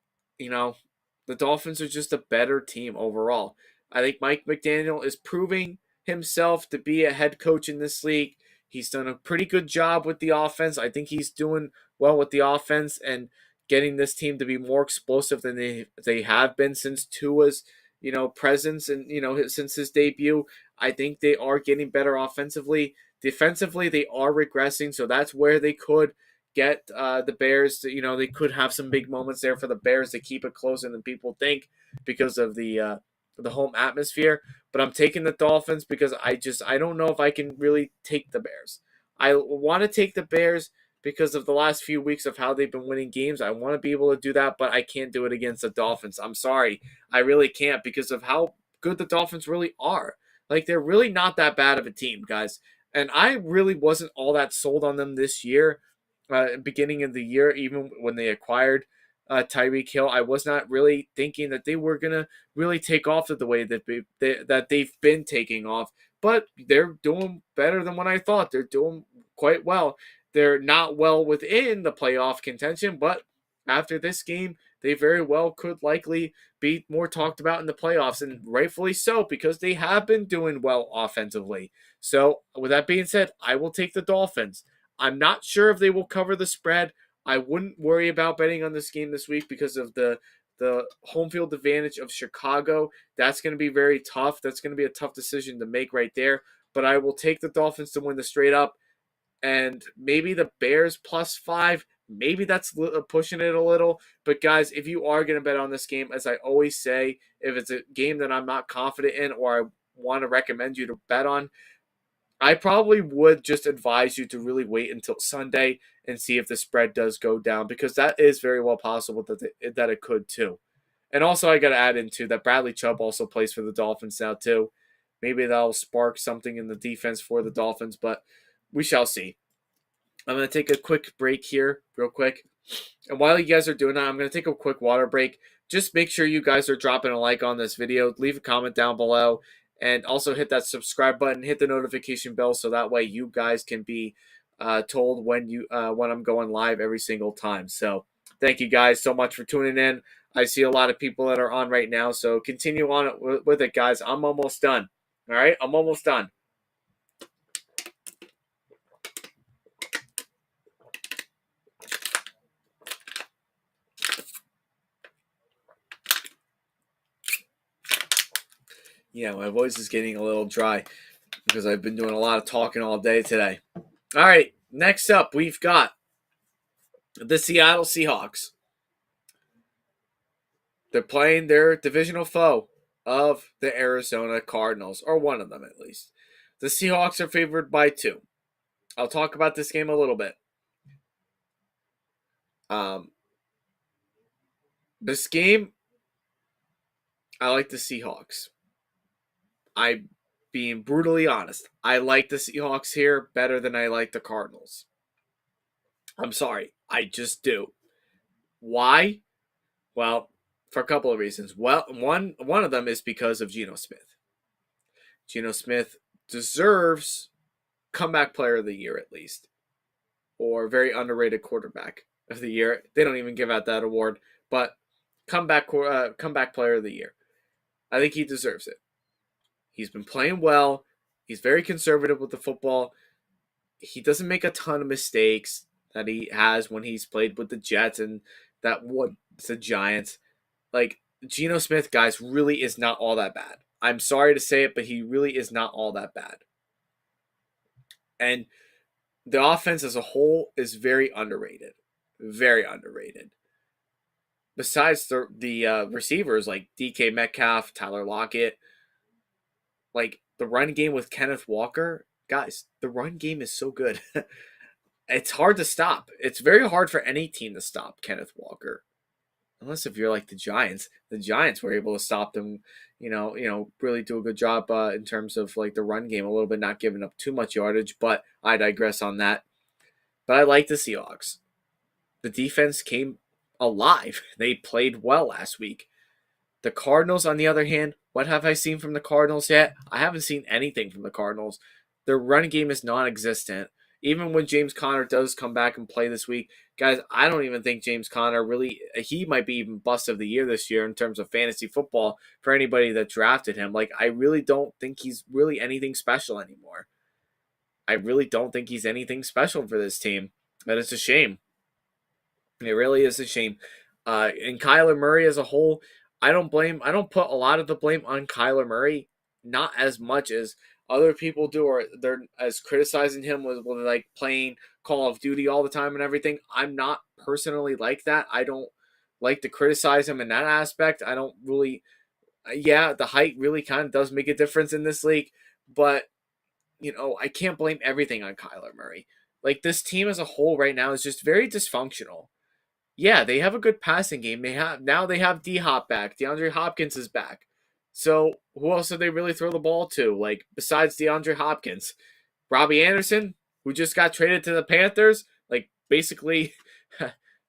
the Dolphins are just a better team overall. I think Mike McDaniel is proving himself to be a head coach in this league. He's done a pretty good job with the offense. I think he's doing well with the offense and getting this team to be more explosive than they have been since Tua's, presence and, since his debut. I think they are getting better offensively. Defensively, they are regressing, so that's where they could get the Bears to, they could have some big moments there for the Bears to keep it closer than people think because of the home atmosphere. But I'm taking the Dolphins because I don't know if I can really take the Bears. I want to take the Bears because of the last few weeks of how they've been winning games. I want to be able to do that, but I can't do it against the Dolphins. I'm sorry. I really can't, because of how good the Dolphins really are. They're really not that bad of a team, guys. And I really wasn't all that sold on them this year. Beginning of the year, even when they acquired Tyreek Hill, I was not really thinking that they were going to really take off the way that they've been taking off. But they're doing better than what I thought. They're doing quite well. They're not well within the playoff contention, but after this game, they very well could likely be more talked about in the playoffs, and rightfully so, because they have been doing well offensively. So, with that being said, I will take the Dolphins. I'm not sure if they will cover the spread. I wouldn't worry about betting on this game this week because of the home field advantage of Chicago. That's going to be very tough. That's going to be a tough decision to make right there. But I will take the Dolphins to win the straight up. And maybe the Bears +5. Maybe that's pushing it a little. But guys, if you are going to bet on this game, as I always say, if it's a game that I'm not confident in or I want to recommend you to bet on, I probably would just advise you to really wait until Sunday and see if the spread does go down, because that is very well possible that it could too. And also, I got to add into that Bradley Chubb also plays for the Dolphins now too. Maybe that'll spark something in the defense for the Dolphins, but we shall see. I'm going to take a quick break here, real quick. And while you guys are doing that, I'm going to take a quick water break. Just make sure you guys are dropping a like on this video. Leave a comment down below. And also hit that subscribe button, hit the notification bell, so that way you guys can be told when I'm going live every single time. So thank you guys so much for tuning in. I see a lot of people that are on right now, so continue on with it, guys. I'm almost done. All right, I'm almost done. Yeah, my voice is getting a little dry because I've been doing a lot of talking all day today. All right, next up, we've got the Seattle Seahawks. They're playing their divisional foe of the Arizona Cardinals, or one of them at least. The Seahawks are favored by 2. I'll talk about this game a little bit. This game, I like the Seahawks. I'm being brutally honest. I like the Seahawks here better than I like the Cardinals. I'm sorry. I just do. Why? Well, for a couple of reasons. Well, one of them is because of Geno Smith. Geno Smith deserves comeback player of the year at least, or very underrated quarterback of the year. They don't even give out that award, but comeback player of the year. I think he deserves it. He's been playing well. He's very conservative with the football. He doesn't make a ton of mistakes that he has when he's played with the Jets and that one the Giants. Like, Geno Smith, guys, really is not all that bad. I'm sorry to say it, but he really is not all that bad. And the offense as a whole is very underrated. Very underrated. Besides the receivers like DK Metcalf, Tyler Lockett, like the run game with Kenneth Walker, guys, the run game is so good. It's hard to stop. It's very hard for any team to stop Kenneth Walker. Unless if you're like the Giants. The Giants were able to stop them, really do a good job in terms of like the run game a little bit, not giving up too much yardage, but I digress on that. But I like the Seahawks. The defense came alive. They played well last week. The Cardinals, on the other hand, what have I seen from the Cardinals yet? I haven't seen anything from the Cardinals. Their run game is non-existent. Even when James Conner does come back and play this week, guys, I don't even think James Conner he might be even bust of the year this year in terms of fantasy football for anybody that drafted him. Like, I really don't think he's really anything special anymore. I really don't think he's anything special for this team. And it's a shame. It really is a shame. And Kyler Murray as a whole, I don't put a lot of the blame on Kyler Murray, not as much as other people do, or they're as criticizing him with like playing Call of Duty all the time and everything. I'm not personally like that. I don't like to criticize him in that aspect. I don't really, the height really kind of does make a difference in this league, but I can't blame everything on Kyler Murray. Like, this team as a whole right now is just very dysfunctional. Yeah, they have a good passing game. They have D-Hop back. DeAndre Hopkins is back. So who else do they really throw the ball to? Like, besides DeAndre Hopkins, Robbie Anderson, who just got traded to the Panthers, like basically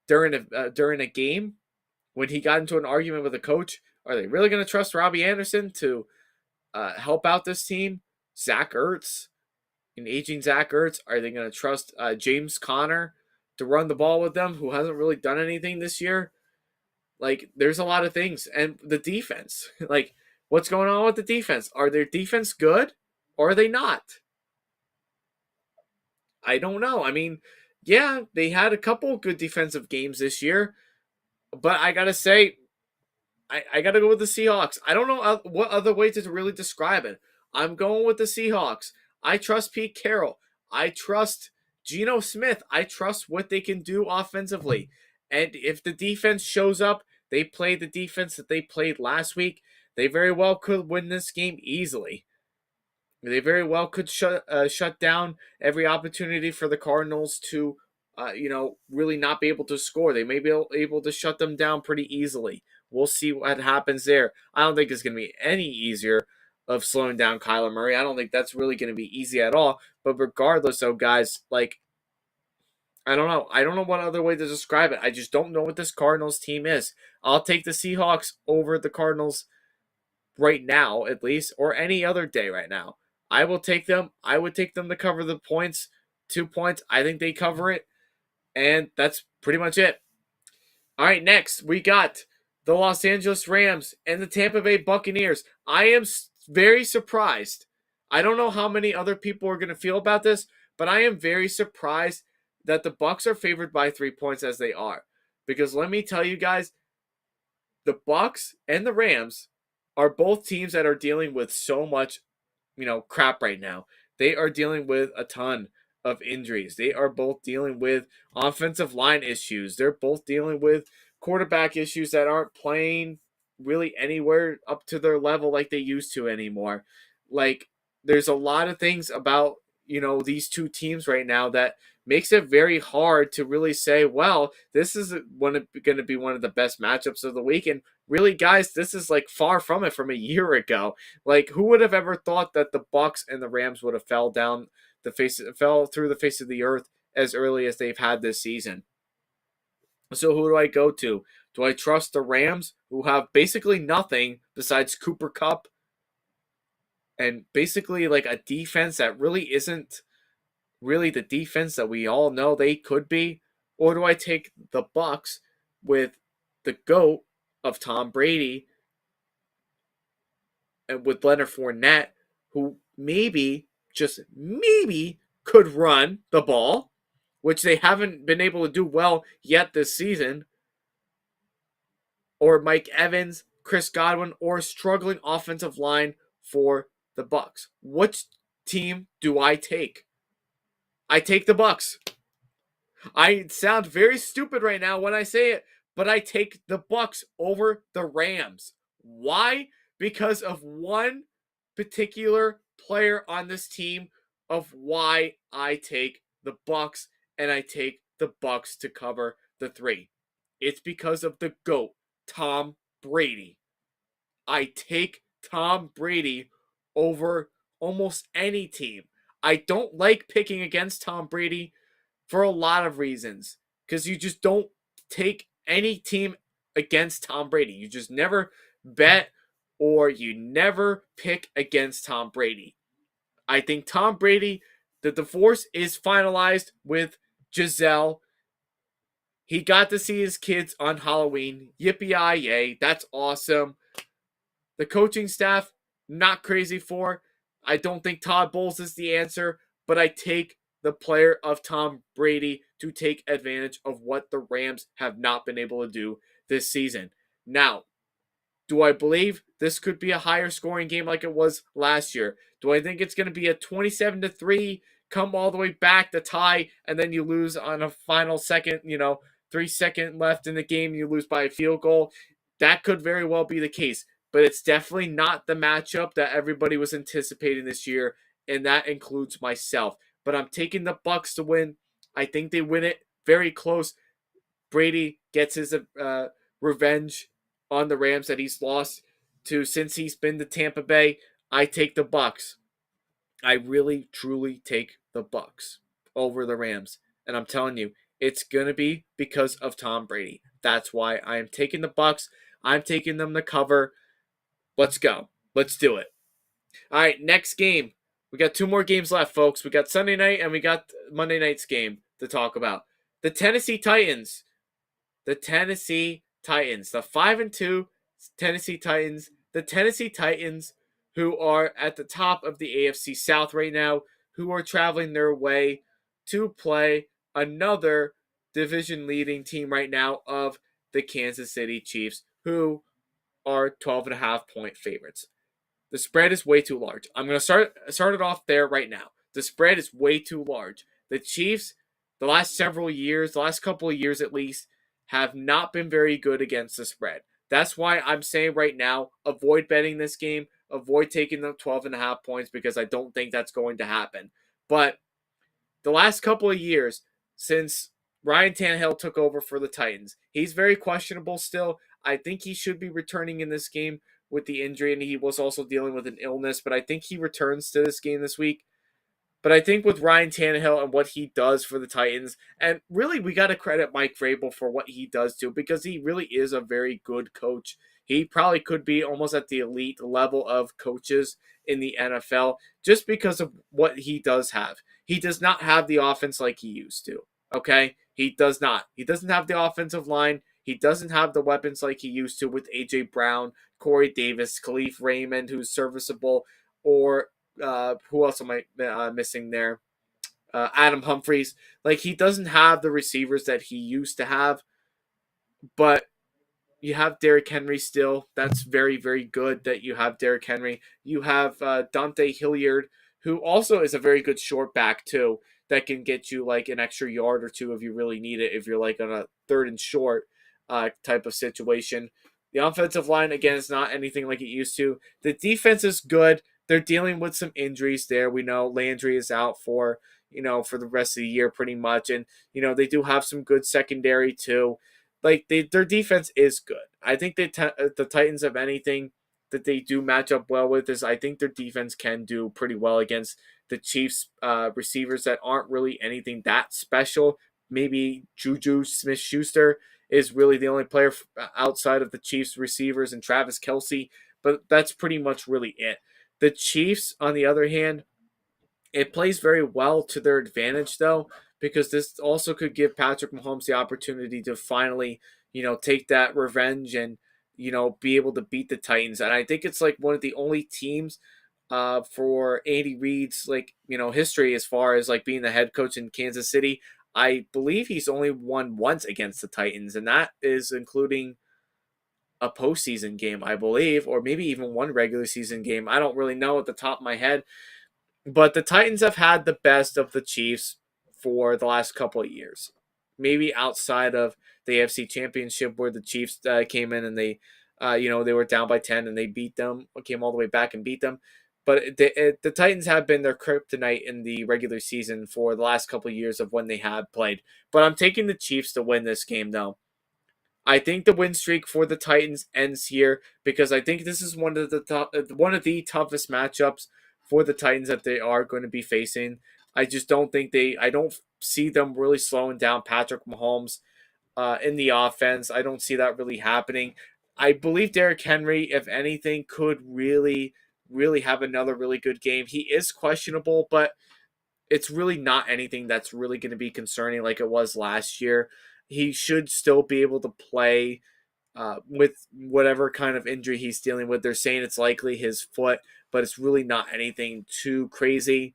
during a game when he got into an argument with a coach. Are they really going to trust Robbie Anderson to help out this team? Zach Ertz, an aging Zach Ertz. Are they going to trust James Conner to run the ball with them, who hasn't really done anything this year? Like, there's a lot of things. And the defense, like, what's going on with the defense? Are their defense good or are they not? I don't know. I mean, yeah, they had a couple good defensive games this year, but I got to say, I got to go with the Seahawks. I don't know what other way to really describe it. I'm going with the Seahawks. I trust Pete Carroll. I trust Geno Smith. I trust what they can do offensively. And if the defense shows up, they play the defense that they played last week, they very well could win this game easily. They very well could shut down every opportunity for the Cardinals to, really not be able to score. They may be able to shut them down pretty easily. We'll see what happens there. I don't think it's going to be any easier of slowing down Kyler Murray. I don't think that's really going to be easy at all. But regardless, though, guys, like, I don't know. I don't know what other way to describe it. I just don't know what this Cardinals team is. I'll take the Seahawks over the Cardinals right now, at least, or any other day right now. I will take them. I would take them to cover the points 2 points. I think they cover it. And that's pretty much it. All right, next we got the Los Angeles Rams and the Tampa Bay Buccaneers. I am very surprised. I don't know how many other people are going to feel about this, but I am very surprised that the Bucs are favored by 3 points as they are. Because let me tell you guys, the Bucs and the Rams are both teams that are dealing with so much, crap right now. They are dealing with a ton of injuries. They are both dealing with offensive line issues. They're both dealing with quarterback issues that aren't playing really anywhere up to their level like they used to anymore. Like, there's a lot of things about, these two teams right now that makes it very hard to really say, well, this is going to be one of the best matchups of the week. And really, guys, this is like far from it from a year ago. Like, who would have ever thought that the Bucs and the Rams would have fell through the face of the earth as early as they've had this season? So who do I go to? Do I trust the Rams, who have basically nothing besides Cooper Kupp and basically like a defense that really isn't really the defense that we all know they could be? Or do I take the Bucs with the GOAT of Tom Brady and with Leonard Fournette, who maybe, just maybe, could run the ball, which they haven't been able to do well yet this season, or Mike Evans, Chris Godwin, or a struggling offensive line for the Bucs? Which team do I take? I take the Bucs. I sound very stupid right now when I say it, but I take the Bucs over the Rams. Why? Because of one particular player on this team, of why I take the Bucs, and I take the Bucs to cover the 3. It's because of the GOAT, Tom Brady. I take Tom Brady over almost any team. I don't like picking against Tom Brady for a lot of reasons, because you just don't take any team against Tom Brady. You just never bet or you never pick against Tom Brady. I think Tom Brady, the divorce is finalized with Giselle. He got to see his kids on Halloween. Yippee-yay, that's awesome. The coaching staff, not crazy for. I don't think Todd Bowles is the answer, but I take the player of Tom Brady to take advantage of what the Rams have not been able to do this season. Now, do I believe this could be a higher scoring game like it was last year? Do I think it's going to be a 27-3, come all the way back to tie, and then you lose on a final second, 3 seconds left in the game, you lose by a field goal? That could very well be the case, but it's definitely not the matchup that everybody was anticipating this year, and that includes myself. But I'm taking the Bucs to win. I think they win it very close. Brady gets his revenge on the Rams that he's lost to since he's been to Tampa Bay. I take the Bucs. I really, truly take the Bucs over the Rams. And I'm telling you, it's going to be because of Tom Brady. That's why I am taking the Bucs. I'm taking them to cover. Let's go. Let's do it. All right, next game. We got 2 more games left, folks. We got Sunday night and we got Monday night's game to talk about. The Tennessee Titans. The 5-2 Tennessee Titans. The Tennessee Titans, who are at the top of the AFC South right now, who are traveling their way to play another division-leading team right now of the Kansas City Chiefs, who are 12.5-point favorites. The spread is way too large. I'm going to start it off there right now. The spread is way too large. The Chiefs, the last couple of years at least, have not been very good against the spread. That's why I'm saying right now, avoid betting this game. Avoid taking the 12.5 points, because I don't think that's going to happen. But the last couple of years, since Ryan Tannehill took over for the Titans, he's very questionable still. I think he should be returning in this game with the injury, and he was also dealing with an illness, but I think he returns to this game this week. But I think with Ryan Tannehill and what he does for the Titans, and really we got to credit Mike Vrabel for what he does too, because he really is a very good coach. he probably could be almost at the elite level of coaches in the NFL just because of what he does have. He does not have the offense like he used to. Okay? He does not. He doesn't have the offensive line. He doesn't have the weapons like he used to with A.J. Brown, Corey Davis, Khalif Raymond, who's serviceable, or who else am I missing there? Adam Humphries. Like, he doesn't have the receivers that he used to have, but you have Derrick Henry still. That's very, very good that you have Derrick Henry. You have Dante Hilliard, who also is a very good short back, too, that can get you like an extra yard or two if you really need it, if you're like on a third and short type of situation. The offensive line, again, is not anything like it used to. The defense is good. They're dealing with some injuries there. We know Landry is out for the rest of the year pretty much. And, they do have some good secondary, too. Like, their defense is good. I think the Titans have anything that they do match up well with is I think their defense can do pretty well against the Chiefs receivers that aren't really anything that special. Maybe Juju Smith-Schuster is really the only player outside of the Chiefs receivers and Travis Kelce, but that's pretty much really it. The Chiefs, on the other hand, it plays very well to their advantage, though, because this also could give Patrick Mahomes the opportunity to finally, take that revenge and, be able to beat the Titans. And I think it's like one of the only teams for Andy Reid's, like, history as far as like being the head coach in Kansas City. I believe he's only won once against the Titans, and that is including a postseason game, I believe, or maybe even one regular season game. I don't really know at the top of my head. But the Titans have had the best of the Chiefs for the last couple of years. Maybe outside of the AFC Championship where the Chiefs came in and they were down by 10 and they beat them, came all the way back and beat them. But the Titans have been their kryptonite in the regular season for the last couple of years of when they have played. But I'm taking the Chiefs to win this game, though. I think the win streak for the Titans ends here because I think this is one of the toughest matchups for the Titans that they are going to be facing. I just don't think I don't see them really slowing down Patrick Mahomes in the offense. I don't see that really happening. I believe Derrick Henry, if anything, could really, really have another really good game. He is questionable, but it's really not anything that's really going to be concerning like it was last year. He should still be able to play with whatever kind of injury he's dealing with. They're saying it's likely his foot, but it's really not anything too crazy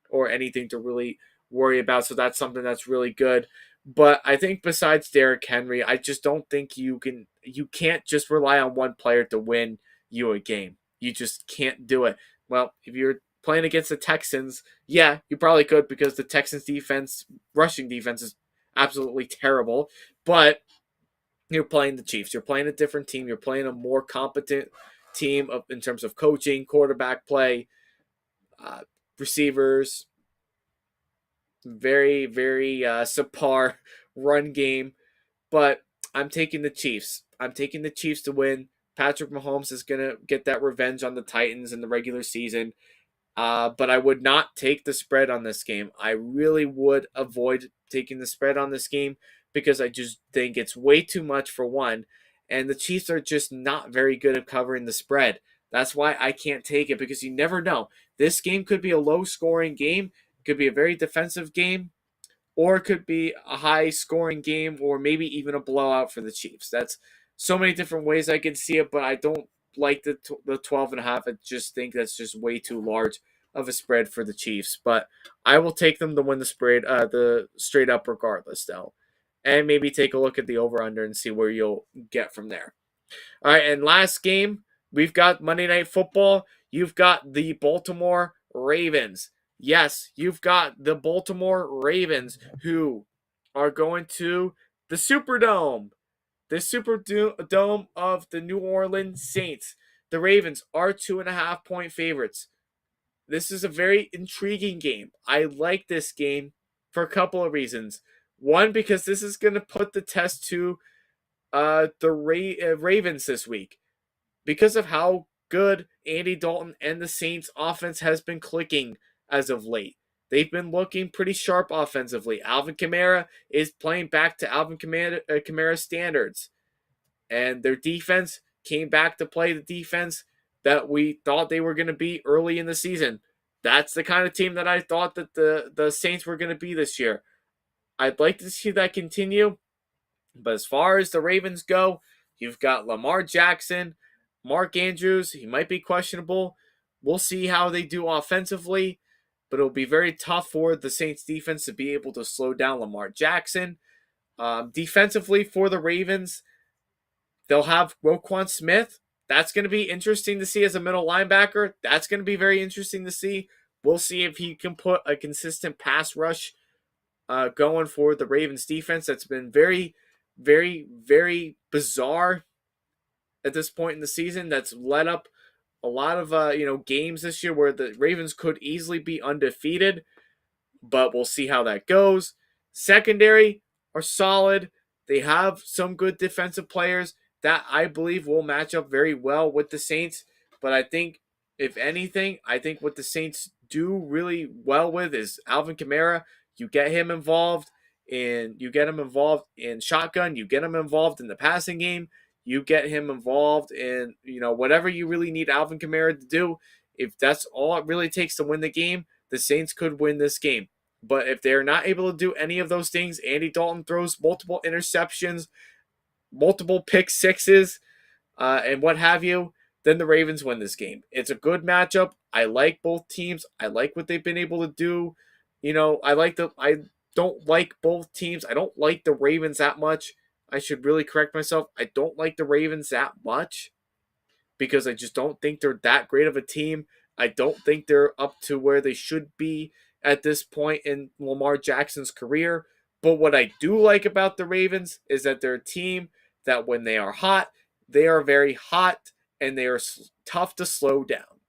or anything to really worry about. So that's something that's really good. But I think besides Derrick Henry, I just don't think you can't just rely on one player to win you a game. You just can't do it. Well, if you're playing against the Texans, yeah, you probably could because the Texans rushing defense is absolutely terrible. But you're playing the Chiefs. You're playing a different team. You're playing a more competent team in terms of coaching, quarterback play, receivers, very, very subpar run game. But I'm taking the Chiefs. I'm taking the Chiefs to win. Patrick Mahomes is going to get that revenge on the Titans in the regular season. But I would not take the spread on this game. I really would avoid taking the spread on this game because I just think it's way too much for one. And the Chiefs are just not very good at covering the spread. That's why I can't take it because you never know. This game could be a low-scoring game. It could be a very defensive game. Or it could be a high-scoring game or maybe even a blowout for the Chiefs. That's so many different ways I can see it, but I don't like the 12.5. I just think that's just way too large of a spread for the Chiefs. But I will take them to win the straight up regardless, though. And maybe take a look at the over-under and see where you'll get from there. All right, and last game, we've got Monday Night Football. You've got the Baltimore Ravens. Yes, you've got the Baltimore Ravens who are going to the Superdome. The Superdome of the New Orleans Saints. The Ravens are 2.5-point favorites. This is a very intriguing game. I like this game for a couple of reasons. One, because this is going to put the test to the Ravens this week. Because of how good Andy Dalton and the Saints offense has been clicking as of late. They've been looking pretty sharp offensively. Alvin Kamara is playing back to Alvin Kamara standards. And their defense came back to play the defense that we thought they were going to be early in the season. That's the kind of team that I thought that the Saints were going to be this year. I'd like to see that continue. But as far as the Ravens go, you've got Lamar Jackson, Mark Andrews. He might be questionable. We'll see how they do offensively, but it'll be very tough for the Saints defense to be able to slow down Lamar Jackson. Defensively for the Ravens, they'll have Roquan Smith. That's going to be interesting to see as a middle linebacker. That's going to be very interesting to see. We'll see if he can put a consistent pass rush going for the Ravens defense. That's been very, very, very bizarre at this point in the season. That's led up a lot of games this year where the Ravens could easily be undefeated, but we'll see how that goes. Secondary are solid. They have some good defensive players that I believe will match up very well with the Saints. But I think, if anything, I think what the Saints do really well with is Alvin Kamara. You get him involved in shotgun. You get him involved in the passing game. You get him involved in whatever you really need Alvin Kamara to do. If that's all it really takes to win the game, the Saints could win this game. But if they're not able to do any of those things, Andy Dalton throws multiple interceptions, multiple pick sixes, and what have you, then the Ravens win this game. It's a good matchup. I like both teams. I like what they've been able to do. I don't like both teams. I don't like the Ravens that much. I should really correct myself. I don't like the Ravens that much because I just don't think they're that great of a team. I don't think they're up to where they should be at this point in Lamar Jackson's career. But what I do like about the Ravens is that they're a team that when they are hot, they are very hot and they are tough to slow down.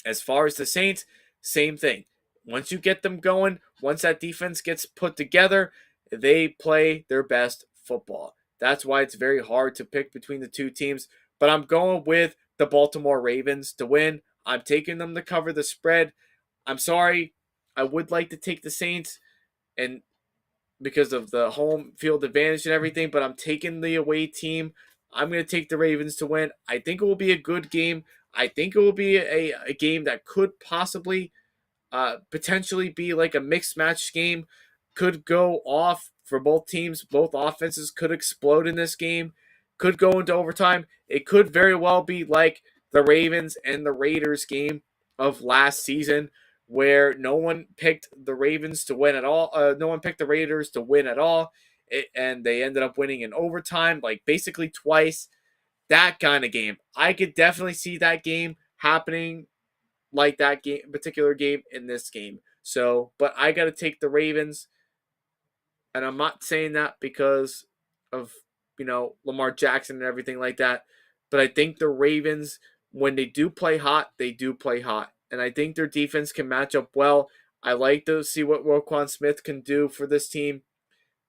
As far as the Saints, same thing. Once you get them going, once that defense gets put together, they play their best football. That's why it's very hard to pick between the two teams. But I'm going with the Baltimore Ravens to win. I'm taking them to cover the spread. I'm sorry. I would like to take the Saints and because of the home field advantage and everything, but I'm taking the away team. I'm going to take the Ravens to win. I think it will be a good game. I think it will be a game that could possibly potentially be like a mixed match game. Could go off for both teams. Both offenses could explode in this game. Could go into overtime. It could very well be like the Ravens and the Raiders game of last season where no one picked the Ravens to win at all. No one picked the Raiders to win at all. And they ended up winning in overtime, like basically twice. That kind of game. I could definitely see that game happening like that particular game in this game. So, but I got to take the Ravens. And I'm not saying that because of, Lamar Jackson and everything like that. But I think the Ravens, when they do play hot, they do play hot. And I think their defense can match up well. I like to see what Roquan Smith can do for this team.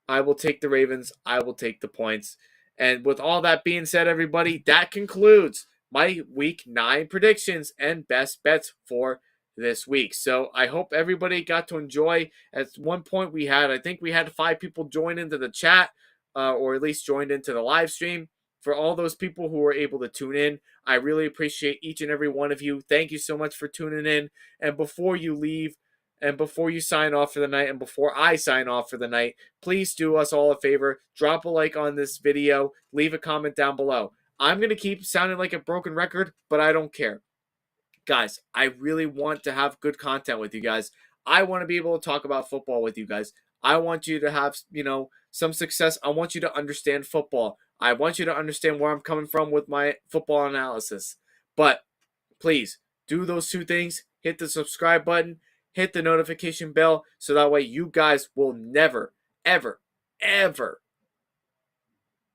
I will take the Ravens. I will take the points. And with all that being said, everybody, that concludes my Week 9 predictions and best bets for this week. So I hope everybody got to enjoy. At one point I think we had 5 people join into the chat or at least joined into the live stream. For all those people who were able to tune in, I really appreciate each and every one of you. Thank you so much for tuning in. And before you leave, and before you sign off for the night, and before I sign off for the night, please do us all a favor. Drop a like on this video. Leave a comment down below. I'm going to keep sounding like a broken record, but I don't care. Guys, I really want to have good content with you guys. I want to be able to talk about football with you guys. I want you to have, some success. I want you to understand football. I want you to understand where I'm coming from with my football analysis. But please do those 2 things. Hit the subscribe button. Hit the notification bell so that way you guys will never, ever, ever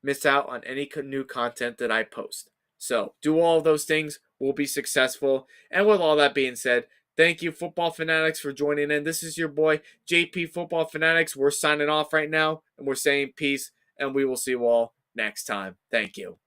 miss out on any new content that I post. So do all of those things. We'll be successful. And with all that being said, thank you, Football Fanatics, for joining in. This is your boy, JP Football Fanatics. We're signing off right now, and we're saying peace, and we will see you all next time. Thank you.